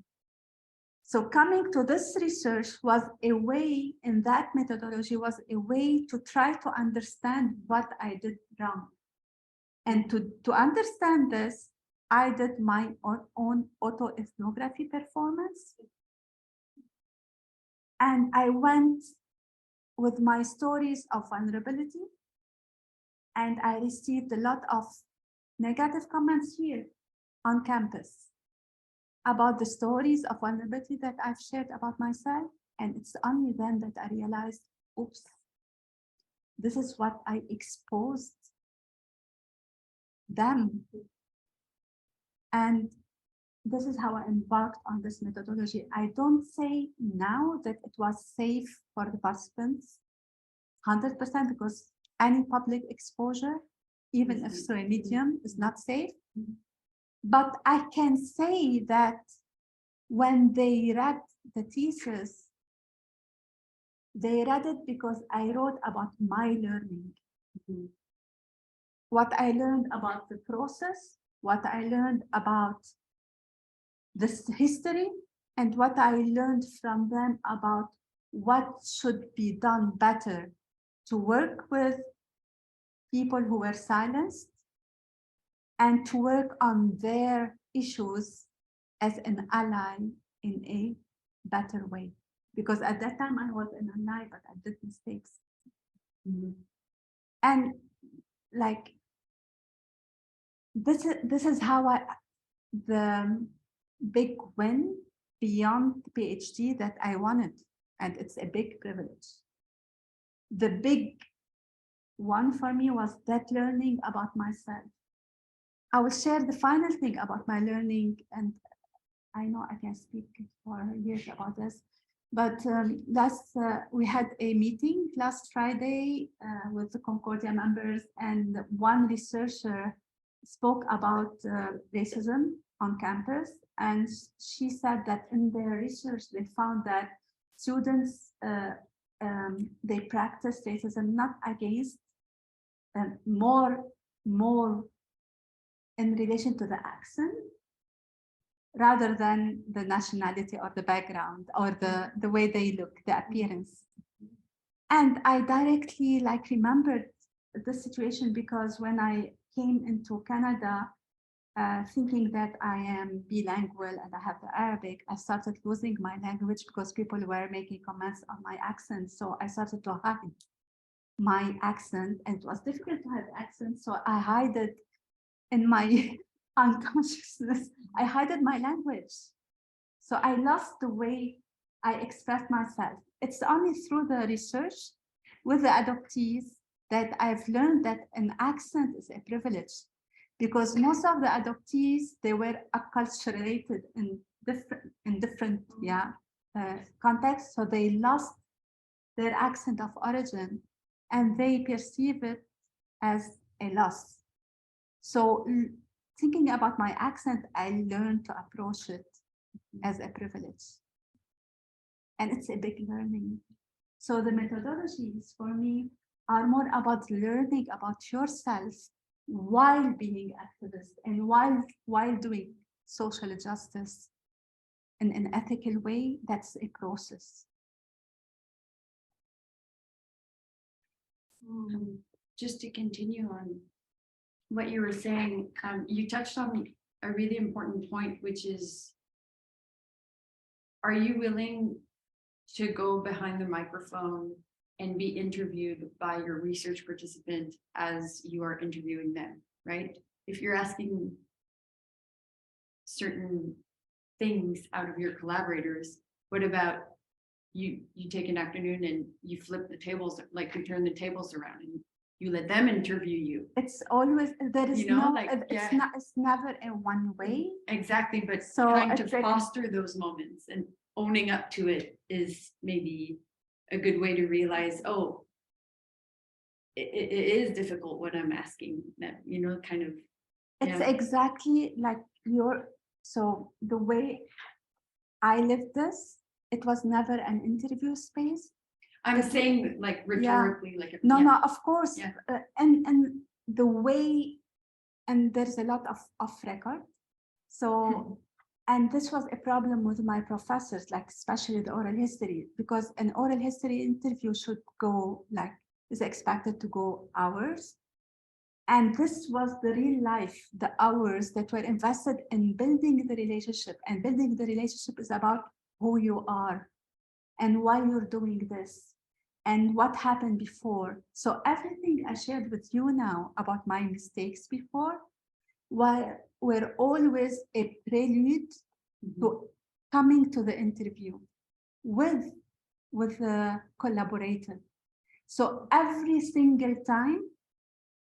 Speaker 1: So coming to this research was a way, in that methodology, was a way to try to understand what I did wrong. And to understand this, I did my own autoethnography performance. And I went with my stories of vulnerability, and I received a lot of negative comments here on campus about the stories of vulnerability that I've shared about myself. And it's only then that I realized, oops, this is what I exposed them. And this is how I embarked on this methodology. I don't say now that it was safe for the participants 100%, because any public exposure, even if through a medium, is not safe. But I can say that when they read the thesis, they read it because I wrote about my learning. What I learned about the process, what I learned about this history, and what I learned from them about what should be done better to work with people who were silenced and to work on their issues as an ally in a better way. Because at that time I was an ally, but I did mistakes. And like, this is how the big win beyond the PhD that I wanted. And it's a big privilege. The big one for me was that learning about myself. I will share the final thing about my learning, and I know I can speak for years about this, but we had a meeting last Friday with the Concordia members, and one researcher spoke about racism on campus, and she said that in their research they found that students they practice racism not against, more in relation to the accent rather than the nationality or the background or the way they look, the appearance. And I directly remembered the situation, because when I came into Canada, thinking that I am bilingual and I have the Arabic, I started losing my language because people were making comments on my accent. So I started to hide my accent, and it was difficult to have accent. So I hid it in my unconsciousness. I hid my language. So I lost the way I expressed myself. It's only through the research with the adoptees that I've learned that an accent is a privilege, because most of the adoptees, they were acculturated in different contexts. So they lost their accent of origin and they perceive it as a loss. So thinking about my accent, I learned to approach it as a privilege. And it's a big learning. So the methodologies for me are more about learning about yourself while being activist and while doing social justice in an ethical way. That's a process.
Speaker 2: Just to continue on what you were saying, you touched on a really important point, which is, are you willing to go behind the microphone and be interviewed by your research participant as you are interviewing them, right? If you're asking certain things out of your collaborators. What about you take an afternoon and you flip the tables, like you turn the tables around and you let them interview you?
Speaker 1: It's always, there is
Speaker 2: You know,
Speaker 1: no,
Speaker 2: like, yeah.
Speaker 1: it's never in one way.
Speaker 2: Exactly, but
Speaker 1: So
Speaker 2: trying to
Speaker 1: it's like-
Speaker 2: foster those moments and owning up to it is maybe a good way to realize, oh, it is difficult when I'm asking that, you know, kind of.
Speaker 1: It's
Speaker 2: Yeah.
Speaker 1: exactly like so the way I lived this, it was never an interview space.
Speaker 2: I'm
Speaker 1: It's-
Speaker 2: saying like rhetorically, like.
Speaker 1: No,
Speaker 2: yeah.
Speaker 1: no, of course.
Speaker 2: Yeah.
Speaker 1: And the way, and there's a lot of record. So, and this was a problem with my professors, like especially the oral history, because an oral history interview should go like, is expected to go hours. And this was the real life, the hours that were invested in building the relationship. And building the relationship is about who you are and why you're doing this and what happened before. So everything I shared with you now about my mistakes before were always a prelude to coming to the interview with a collaborator. So every single time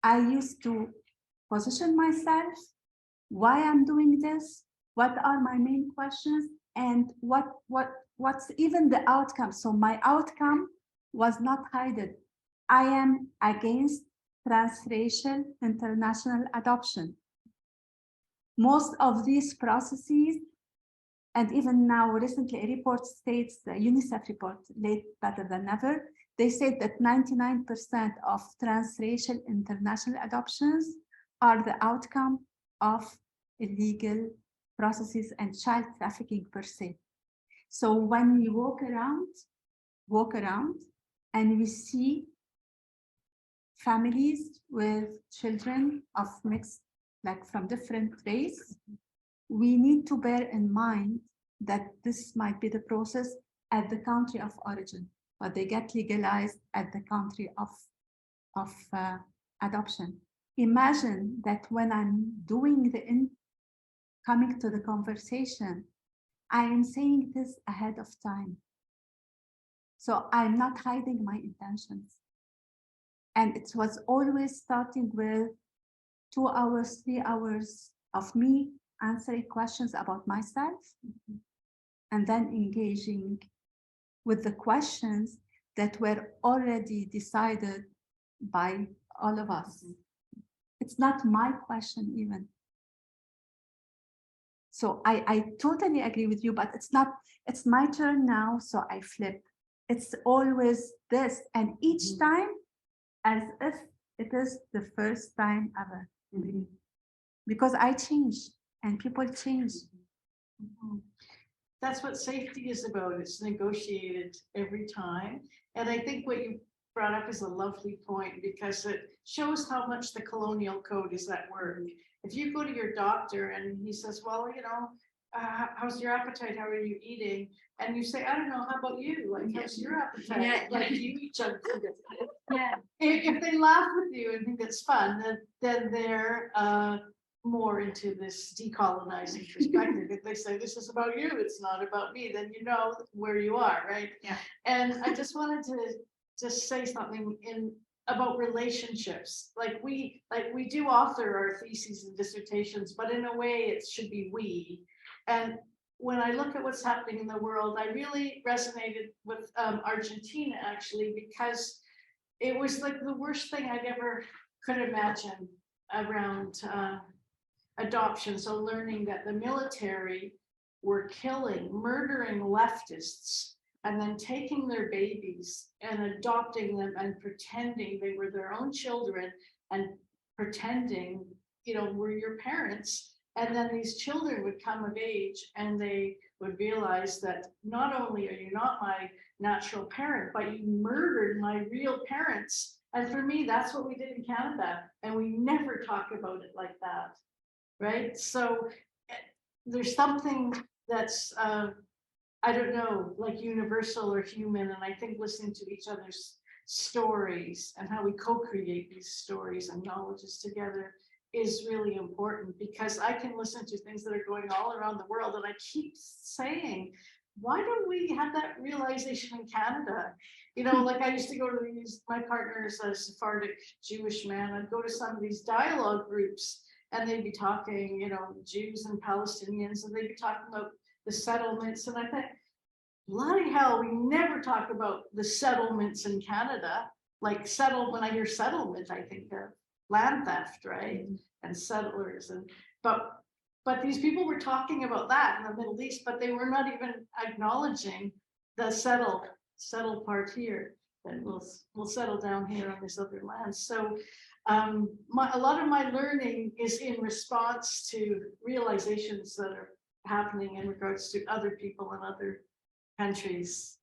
Speaker 1: I used to position myself, why I'm doing this, what are my main questions, and what's even the outcome. So my outcome was not hidden. I am against transracial international adoption. Most of these processes, and even now recently a report states, the UNICEF report, Late Better Than Never, they said that 99% of transracial international adoptions are the outcome of illegal processes and child trafficking per se. So when we walk around and we see families with children of mixed, like from different race, we need to bear in mind that this might be the process at the country of origin, but they get legalized at the country of adoption. Imagine that when I'm doing coming to the conversation, I am saying this ahead of time. So I'm not hiding my intentions. And it was always starting with 2 hours, 3 hours of me answering questions about myself, and then engaging with the questions that were already decided by all of us. It's not my question even. So I totally agree with you, but it's my turn now, so I flip. It's always this, and each time as if it is the first time ever. Because I change and people change.
Speaker 4: That's what safety is about. It's negotiated every time. And I think what you brought up is a lovely point, because it shows how much the colonial code is at work. If you go to your doctor and he says, well, you know, how's your appetite? How are you eating? And you say, I don't know, how about you? Like, how's your appetite?
Speaker 2: Yeah.
Speaker 4: Like, do you eat junk food?
Speaker 2: Yeah.
Speaker 4: If they laugh with you and think it's fun, then they're more into this decolonizing perspective. If they say this is about you, it's not about me, then you know where you are, right?
Speaker 2: Yeah.
Speaker 4: And I just wanted to just say something about relationships. Like we do author our theses and dissertations, but in a way it should be we. And when I look at what's happening in the world, I really resonated with Argentina, actually, because it was like the worst thing I'd ever could imagine around adoption. So learning that the military were murdering leftists, and then taking their babies and adopting them and pretending they were their own children, and pretending, you know, were your parents. And then these children would come of age and they would realize that not only are you not my natural parent, but you murdered my real parents. And for me, that's what we did in Canada. And we never talk about it like that, right? So there's something that's, I don't know, like universal or human. And I think listening to each other's stories and how we co-create these stories and knowledges together is really important, because I can listen to things that are going all around the world, and I keep saying, why don't we have that realization in Canada? You know, like I used to go to these, my partner is a Sephardic Jewish man, I'd go to some of these dialogue groups, and they'd be talking, you know, Jews and Palestinians, and they'd be talking about the settlements, and I think, bloody hell, we never talk about the settlements in Canada. Like when I hear settlement, I think of land theft, right? And settlers, and but these people were talking about that in the Middle East, but they were not even acknowledging the settle part here, that we'll settle down here on this other land. So a lot of my learning is in response to realizations that are happening in regards to other people in other countries.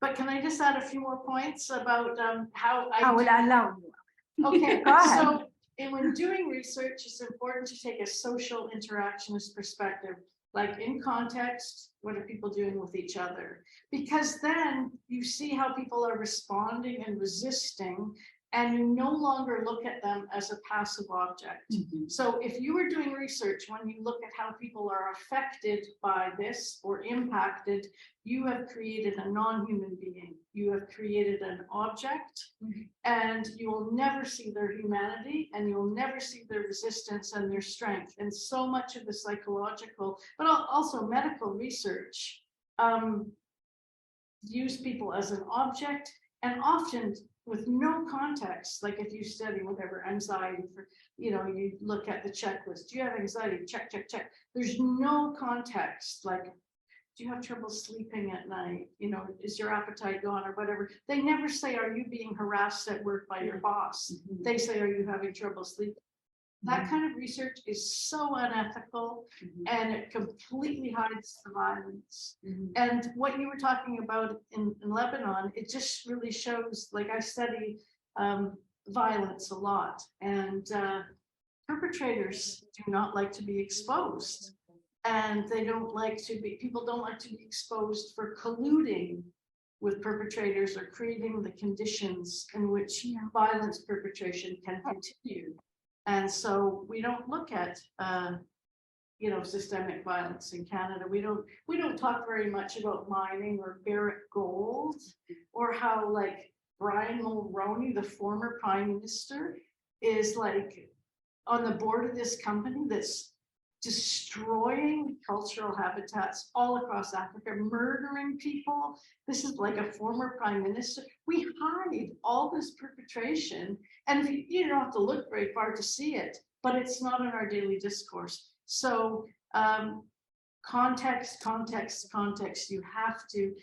Speaker 4: But can I just add a few more points about how
Speaker 1: I will allow you.
Speaker 4: Okay,
Speaker 1: Go ahead.
Speaker 4: so when doing research, it's important to take a social interactionist perspective, like in context, what are people doing with each other? Because then you see how people are responding and resisting, and you no longer look at them as a passive object. So if you are doing research, when you look at how people are affected by this or impacted, you have created a non-human being. You have created an object, and you will never see their humanity, and you will never see their resistance and their strength. And so much of the psychological, but also medical research, use people as an object, and often with no context. Like if you study whatever anxiety, for, you know, you look at the checklist, do you have anxiety? Check, check, check. There's no context. Like, do you have trouble sleeping at night? You know, is your appetite gone or whatever? They never say, are you being harassed at work by your boss? They say, are you having trouble sleeping? That kind of research is so unethical, and it completely hides the violence. And what you were talking about in Lebanon, it just really shows, like I study violence a lot, and perpetrators do not like to be exposed. And they don't like to be, people don't like to be exposed for colluding with perpetrators or creating the conditions in which violence perpetration can continue. And so we don't look at, you know, systemic violence in Canada. We don't talk very much about mining or Barrick Gold, or how like Brian Mulroney, the former prime minister, is like on the board of this company that's destroying cultural habitats all across Africa, murdering people. This is like a former prime minister. We hide all this perpetration, and you don't have to look very far to see it, but it's not in our daily discourse. So context, context, context. You have to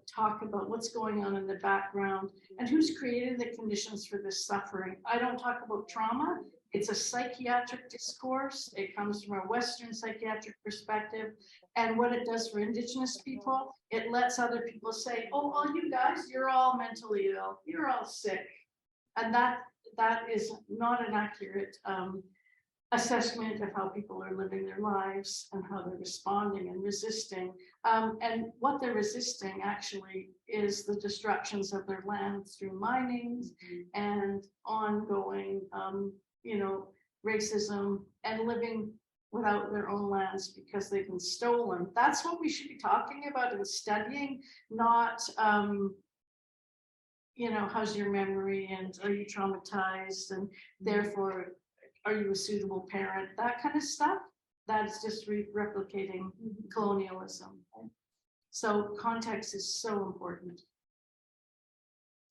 Speaker 4: talk about what's going on in the background and who's created the conditions for this suffering. I don't talk about trauma. It's a psychiatric discourse. It comes from a Western psychiatric perspective. And what it does for Indigenous people, it lets other people say, oh, well, you guys, you're all mentally ill. You're all sick. And that is not an accurate assessment of how people are living their lives and how they're responding and resisting. And what they're resisting actually is the destructions of their land through mining and ongoing you know, racism, and living without their own lands because they've been stolen. That's what we should be talking about and studying, not, you know, how's your memory and are you traumatized and therefore are you a suitable parent? That kind of stuff. That's just replicating colonialism. So context is so important.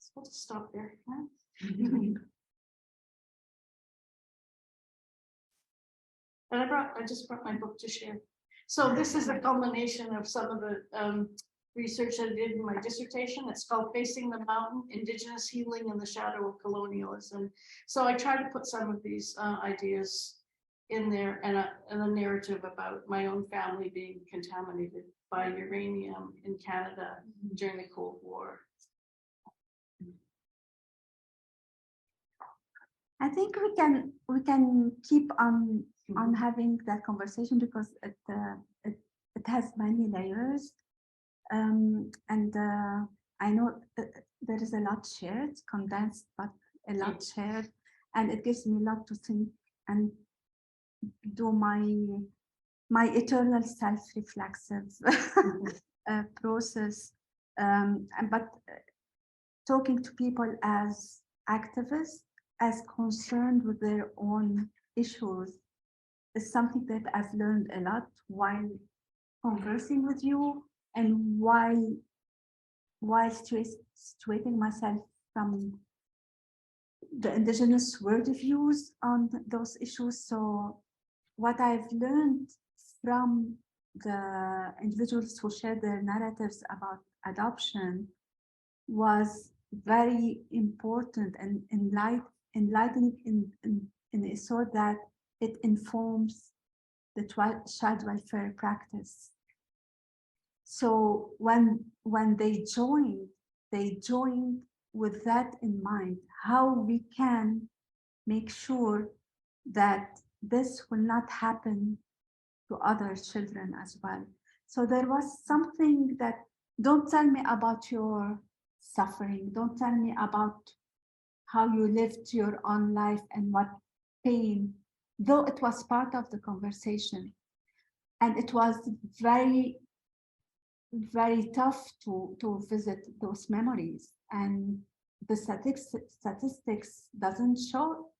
Speaker 4: So we'll just stop there. And I just brought my book to share. So this is a culmination of some of the research I did in my dissertation. It's called Facing the Mountain, Indigenous Healing in the Shadow of Colonialism. So I try to put some of these ideas in there, and a narrative about my own family being contaminated by uranium in Canada during the Cold War.
Speaker 1: I think we can keep on having that conversation because it has many layers, and I know there is a lot shared, condensed, but a lot shared, and it gives me a lot to think and do my eternal self-reflexive process. But talking to people as activists, as concerned with their own issues, is something that I've learned a lot while conversing with you and while situating myself from the indigenous worldviews on those issues. So what I've learned from the individuals who shared their narratives about adoption was very important and enlightening in a sort that it informs the child welfare practice. So when they joined with that in mind, how we can make sure that this will not happen to other children as well. So there was something that, don't tell me about your suffering, don't tell me about how you lived your own life and what pain, though it was part of the conversation. And it was very, very tough to visit those memories. And the statistics doesn't show,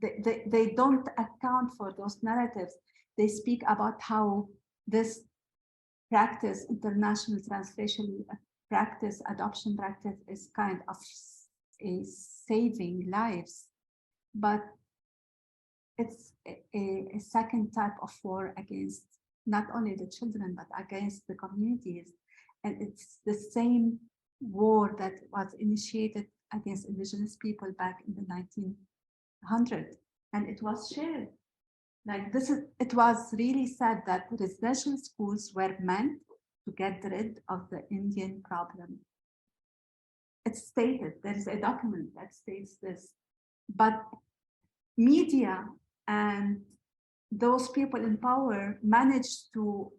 Speaker 1: they don't account for those narratives. They speak about how this practice, international transracial practice, adoption practice, is kind of a saving lives, but it's a second type of war against not only the children, but against the communities. And it's the same war that was initiated against indigenous people back in the 1900s, and it was shared. Like this is, it was really sad that residential schools were meant to get rid of the Indian problem. It's stated, there is a document that states this, but media and those people in power managed to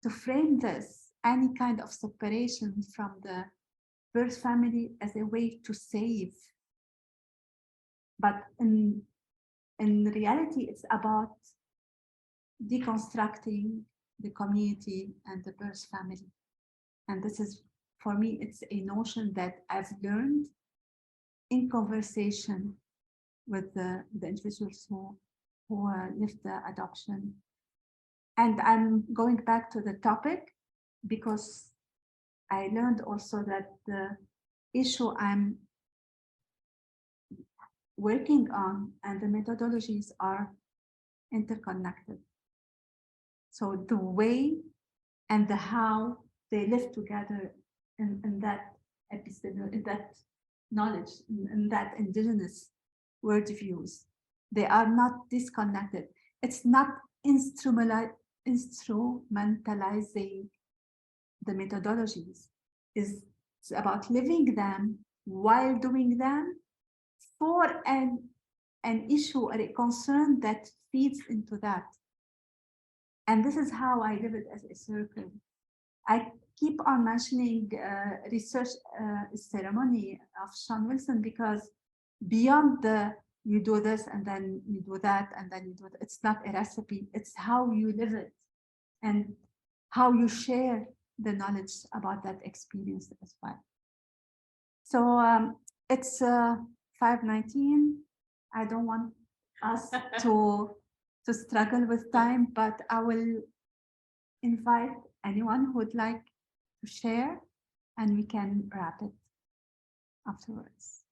Speaker 1: frame this, any kind of separation from the birth family, as a way to save. But in reality, it's about deconstructing the community and the birth family. And this is, for me, it's a notion that I've learned in conversation with the individuals who lived the adoption. And I'm going back to the topic because I learned also that the issue I'm working on and the methodologies are interconnected. So the way and the how they live together in that episode, in that knowledge, in that indigenous worldviews, they are not disconnected. It's not instrumentalizing the methodologies. It's about living them while doing them for an issue or a concern that feeds into that. And this is how I live it as a circle. I keep on mentioning research ceremony of Sean Wilson because beyond the you do this and then you do that and then you do that, it's not a recipe, it's how you live it and how you share the knowledge about that experience as well. So it's 5:19. I don't want us to struggle with time, but I will invite anyone who would like to share and we can wrap it afterwards.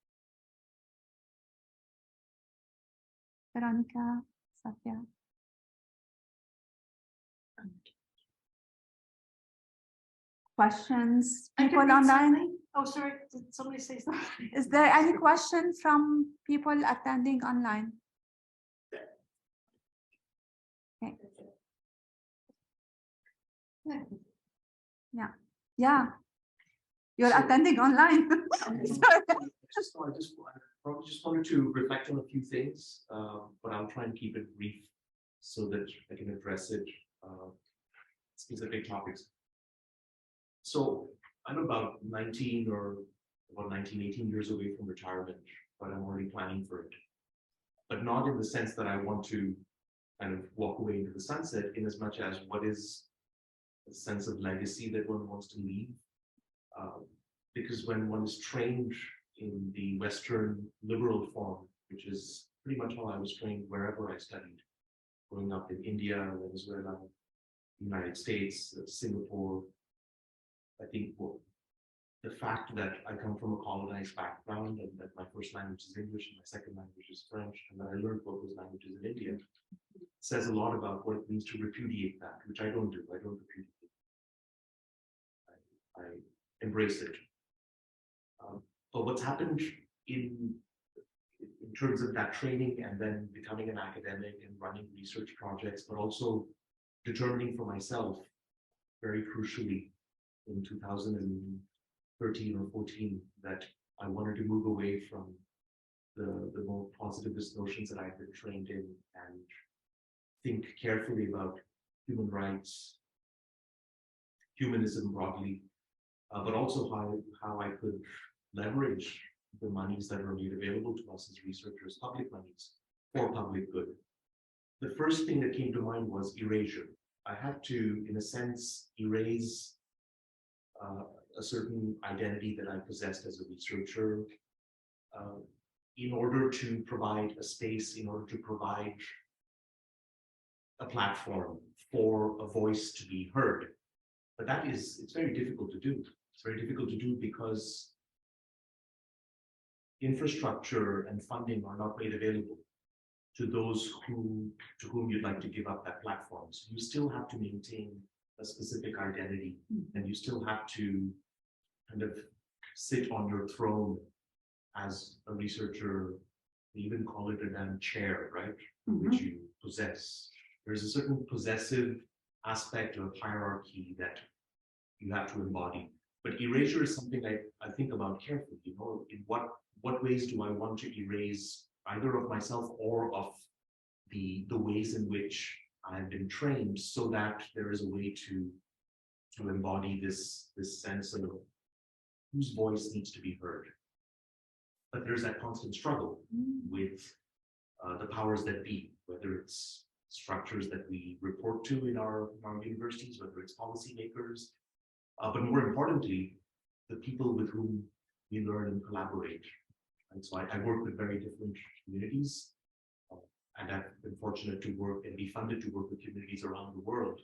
Speaker 1: Veronica, Satya. Questions, people online?
Speaker 4: Oh, sorry, did somebody say something?
Speaker 1: Is there any question from people attending online? Okay. Yeah. You're attending online.
Speaker 5: I probably just wanted to reflect on a few things, but I'll try and keep it brief so that I can address it, specific topics. So I'm about 19 or about 19, 18 years away from retirement, but I'm already planning for it. but not in the sense that I want to kind of walk away into the sunset, in as much as what is a sense of legacy that one wants to leave. Because when one is trained in the Western liberal form, which is pretty much how I was trained wherever I studied, growing up in India, Venezuela, United States, Singapore, I think the fact that I come from a colonized background and that my first language is English and my second language is French, and that I learned both those languages in India, says a lot about what it means to repudiate that, which I don't do. I don't repudiate. I embrace it. But what's happened in terms of that training and then becoming an academic and running research projects, but also determining for myself, very crucially, in 2013 or 14, that I wanted to move away from the more positivist notions that I've been trained in and think carefully about human rights, humanism broadly, but also how I could leverage the monies that are made available to us as researchers, public monies, for public good. The first thing that came to mind was erasure. I had to, in a sense, erase a certain identity that I possessed as a researcher in order to provide a space, in order to provide a platform for a voice to be heard. But it's very difficult to do. It's very difficult to do because infrastructure and funding are not made available to those to whom you'd like to give up that platform. So you still have to maintain a specific identity, and you still have to kind of sit on your throne as a researcher. They even call it a damn chair, right? Which you possess. There's a certain possessive aspect of hierarchy that you have to embody. But erasure is something I think about carefully. You know, in what ways do I want to erase either of myself or of the ways in which I've been trained, so that there is a way to embody this sense of whose voice needs to be heard. But there's that constant struggle with the powers that be, whether it's structures that we report to in our universities, whether it's policymakers, but more importantly, the people with whom we learn and collaborate. And so I work with very different communities, and I've been fortunate to work and be funded to work with communities around the world,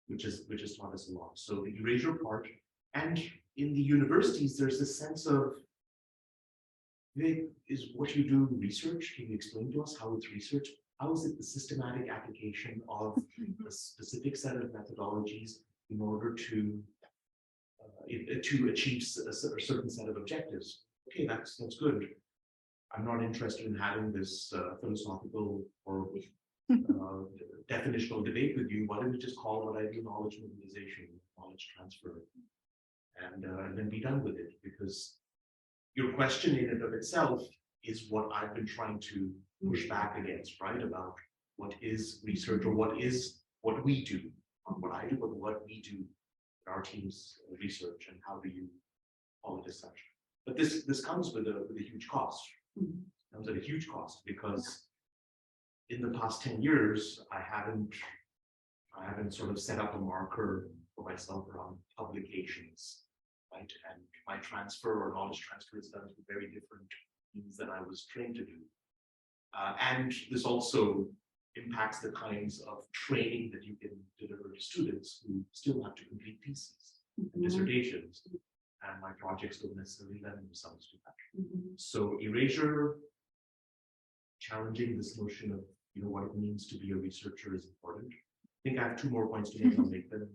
Speaker 5: which has taught us a lot. So the erasure part, and in the universities, there's a sense of, is what you do research? Can you explain to us how it's research? How is it the systematic application of a specific set of methodologies in order to achieve a certain set of objectives? Okay, that's good. I'm not interested in having this philosophical or definitional debate with you. Why don't we just call what I do knowledge mobilization, knowledge transfer, and then be done with it? Because your question in and of itself is what I've been trying to push back against, right? About what is research, or what we do, not what I do, but what we do in our team's research, and how do you call it as such? But this comes with a huge cost. It comes at a huge cost, because in the past 10 years, I haven't sort of set up a marker for myself around publications, right? And my transfer or knowledge transfer is done through very different means than I was trained to do. And this also impacts the kinds of training that you can deliver to students who still have to complete theses and dissertations. And my projects don't necessarily lend themselves to that. So erasure, challenging this notion of what it means to be a researcher is important. I think I have 2 more points to make. I'll make them.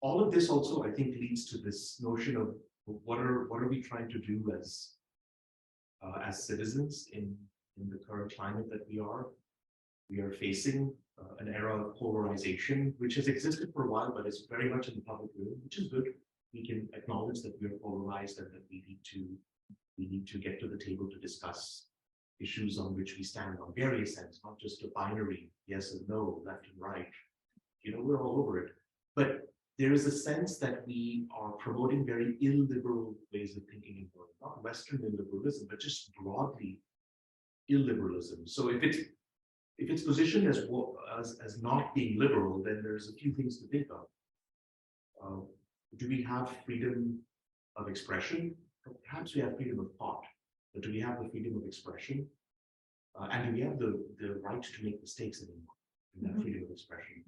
Speaker 5: All of this also, I think, leads to this notion of what are we trying to do as citizens in the current climate that we are. We are facing an era of polarization, which has existed for a while, but is very much in the public room, which is good. We can acknowledge that we are polarized and that we need to get to the table to discuss issues on which we stand on various ends, not just a binary yes and no, left and right. We're all over it. But there is a sense that we are promoting very illiberal ways of thinking in the world, not Western illiberalism, but just broadly illiberalism. So if it's positioned as not being liberal, then there's a few things to think of. Do we have freedom of expression? Perhaps we have freedom of thought, but do we have the freedom of expression? And do we have the right to make mistakes anymore in that freedom of expression?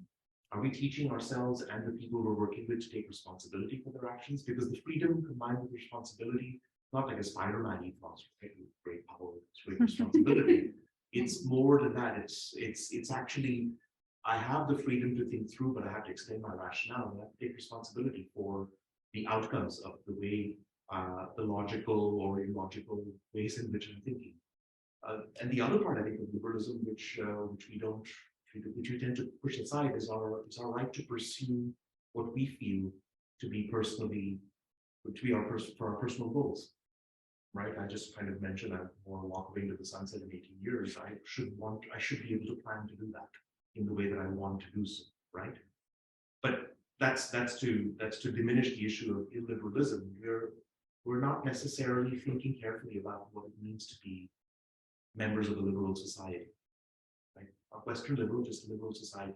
Speaker 5: Are we teaching ourselves and the people we're working with to take responsibility for their actions? Because the freedom combined with responsibility, not like a Spider-Man ethos, great power, great responsibility. It's more than that. It's actually, I have the freedom to think through, but I have to explain my rationale and I have to take responsibility for the outcomes of the way, the logical or illogical ways in which I'm thinking. And the other part, I think, of liberalism, which we tend to push aside, is our right to pursue what we feel to be for our personal goals. Right? I just kind of mentioned I want to walk away into the sunset in 18 years. I should be able to plan to do that in the way that I want to do so. Right? But that's to diminish the issue of illiberalism. We're not necessarily thinking carefully about what it means to be members of a liberal society. Right? A Western liberal, just a liberal society.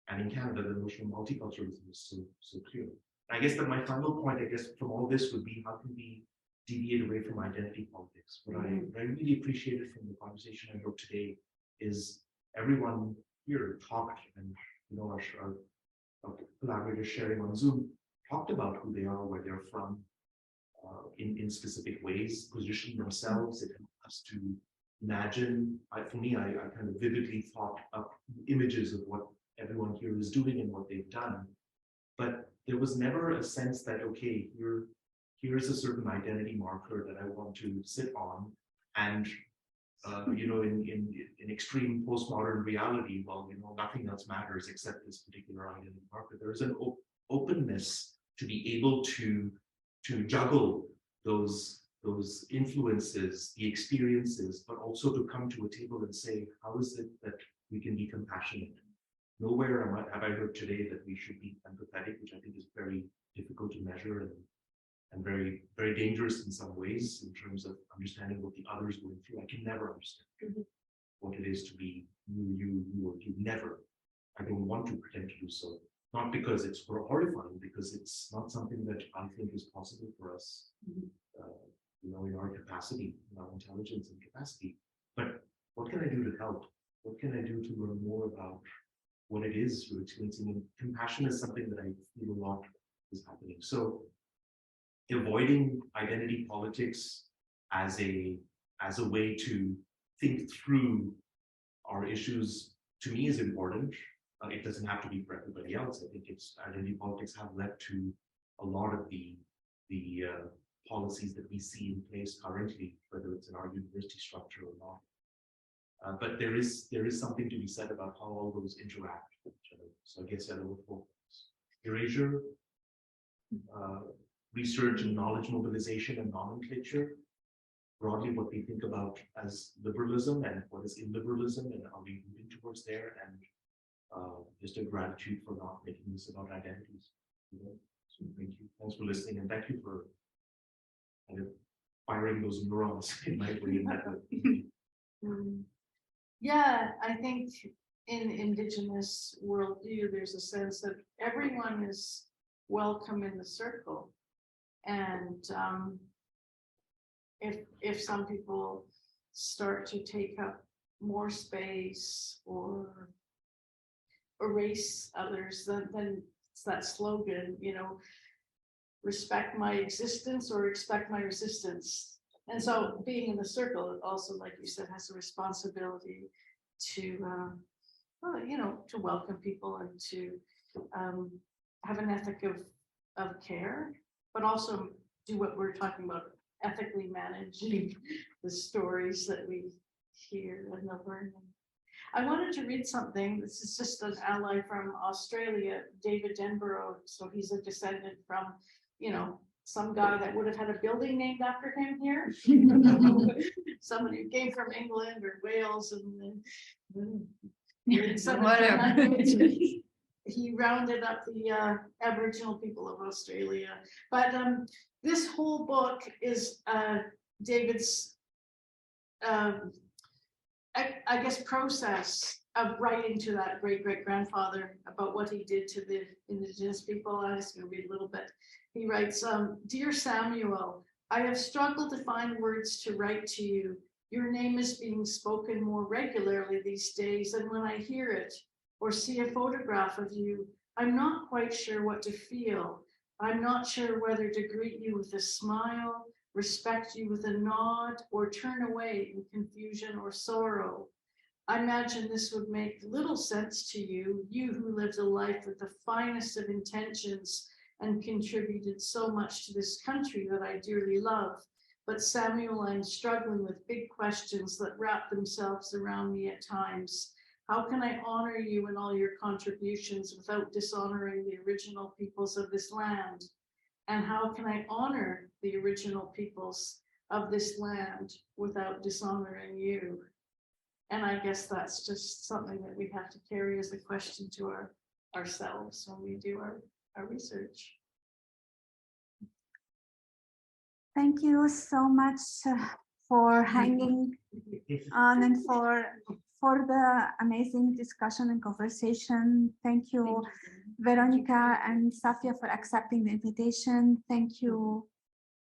Speaker 5: And in Canada, the notion of multiculturalism is so clear. And I guess that my final point, I guess, from all this would be, how can we deviate away from identity politics? What I really appreciated from the conversation I heard today is everyone here talked, and our collaborators sharing on Zoom talked about who they are, where they're from, in specific ways, position themselves. It helped us to imagine. For me, I kind of vividly thought up images of what everyone here is doing and what they've done. But there was never a sense that, okay, here's a certain identity marker that I want to sit on. And, in extreme postmodern reality, well, nothing else matters except this particular identity marker. There's an openness to be able to juggle those influences, the experiences, but also to come to a table and say, how is it that we can be compassionate? Nowhere have I heard today that we should be empathetic, which I think is very difficult to measure and very, very dangerous in some ways in terms of understanding what the other is going through. I can never understand what it is to be you or you. Never. I don't want to pretend to do so. Not because it's horrifying, because it's not something that I think is possible for us, in our capacity, in our intelligence and capacity. But what can I do to help? What can I do to learn more about what it is you're experiencing? And compassion is something that I feel a lot is happening. So avoiding identity politics as a way to think through our issues, to me, is important. It doesn't have to be for everybody else. I think identity politics have led to a lot of the policies that we see in place currently, whether it's in our university structure or not. But there is something to be said about how all those interact with each other. So I guess I will focus. Erasure, research and knowledge mobilization and nomenclature, broadly what we think about as liberalism and what is illiberalism and are we moving towards there, and just a gratitude for not making this about identities. So thank you. Thanks for listening, and thank you for kind of firing those neurons in my brain.
Speaker 4: Yeah, I think in Indigenous worldview, there's a sense that everyone is welcome in the circle. And if some people start to take up more space or erase others, then it's that slogan, respect my existence or expect my resistance. And so being in the circle also, like you said, has a responsibility to, to welcome people and to have an ethic of care, but also do what we're talking about, ethically managing the stories that we hear and the learning. I wanted to read something. This is just an ally from Australia, David Denborough. So he's a descendant from, some guy that would have had a building named after him here. Somebody who came from England or Wales and he rounded up the Aboriginal people of Australia. But this whole book is David's I guess, process of writing to that great-great-grandfather about what he did to the Indigenous people. I'm just gonna read a little bit. He writes, "Dear Samuel, I have struggled to find words to write to you. Your name is being spoken more regularly these days, and when I hear it or see a photograph of you, I'm not quite sure what to feel. I'm not sure whether to greet you with a smile, respect you with a nod, or turn away in confusion or sorrow. I imagine this would make little sense to you, you who lived a life with the finest of intentions and contributed so much to this country that I dearly love. But Samuel, I'm struggling with big questions that wrap themselves around me at times. How can I honor you and all your contributions without dishonoring the original peoples of this land? And how can I honor the original peoples of this land without dishonoring you?" And I guess that's just something that we have to carry as a question to ourselves when we do our research.
Speaker 1: Thank you so much for hanging on and for the amazing discussion and conversation. Thank you, Veronica and Safia, for accepting the invitation. Thank you,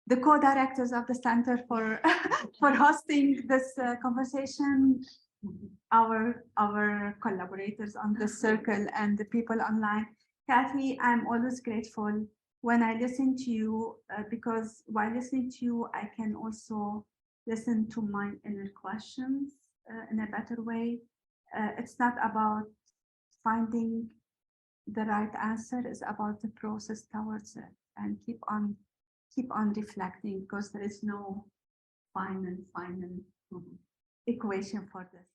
Speaker 1: the co-directors of the center, for for hosting this conversation. Our collaborators on the circle and the people online. Kathy, I'm always grateful when I listen to you, because while listening to you, I can also listen to my inner questions in a better way. It's not about finding the right answer, it's about the process towards it, and keep on reflecting, because there is no final equation for this.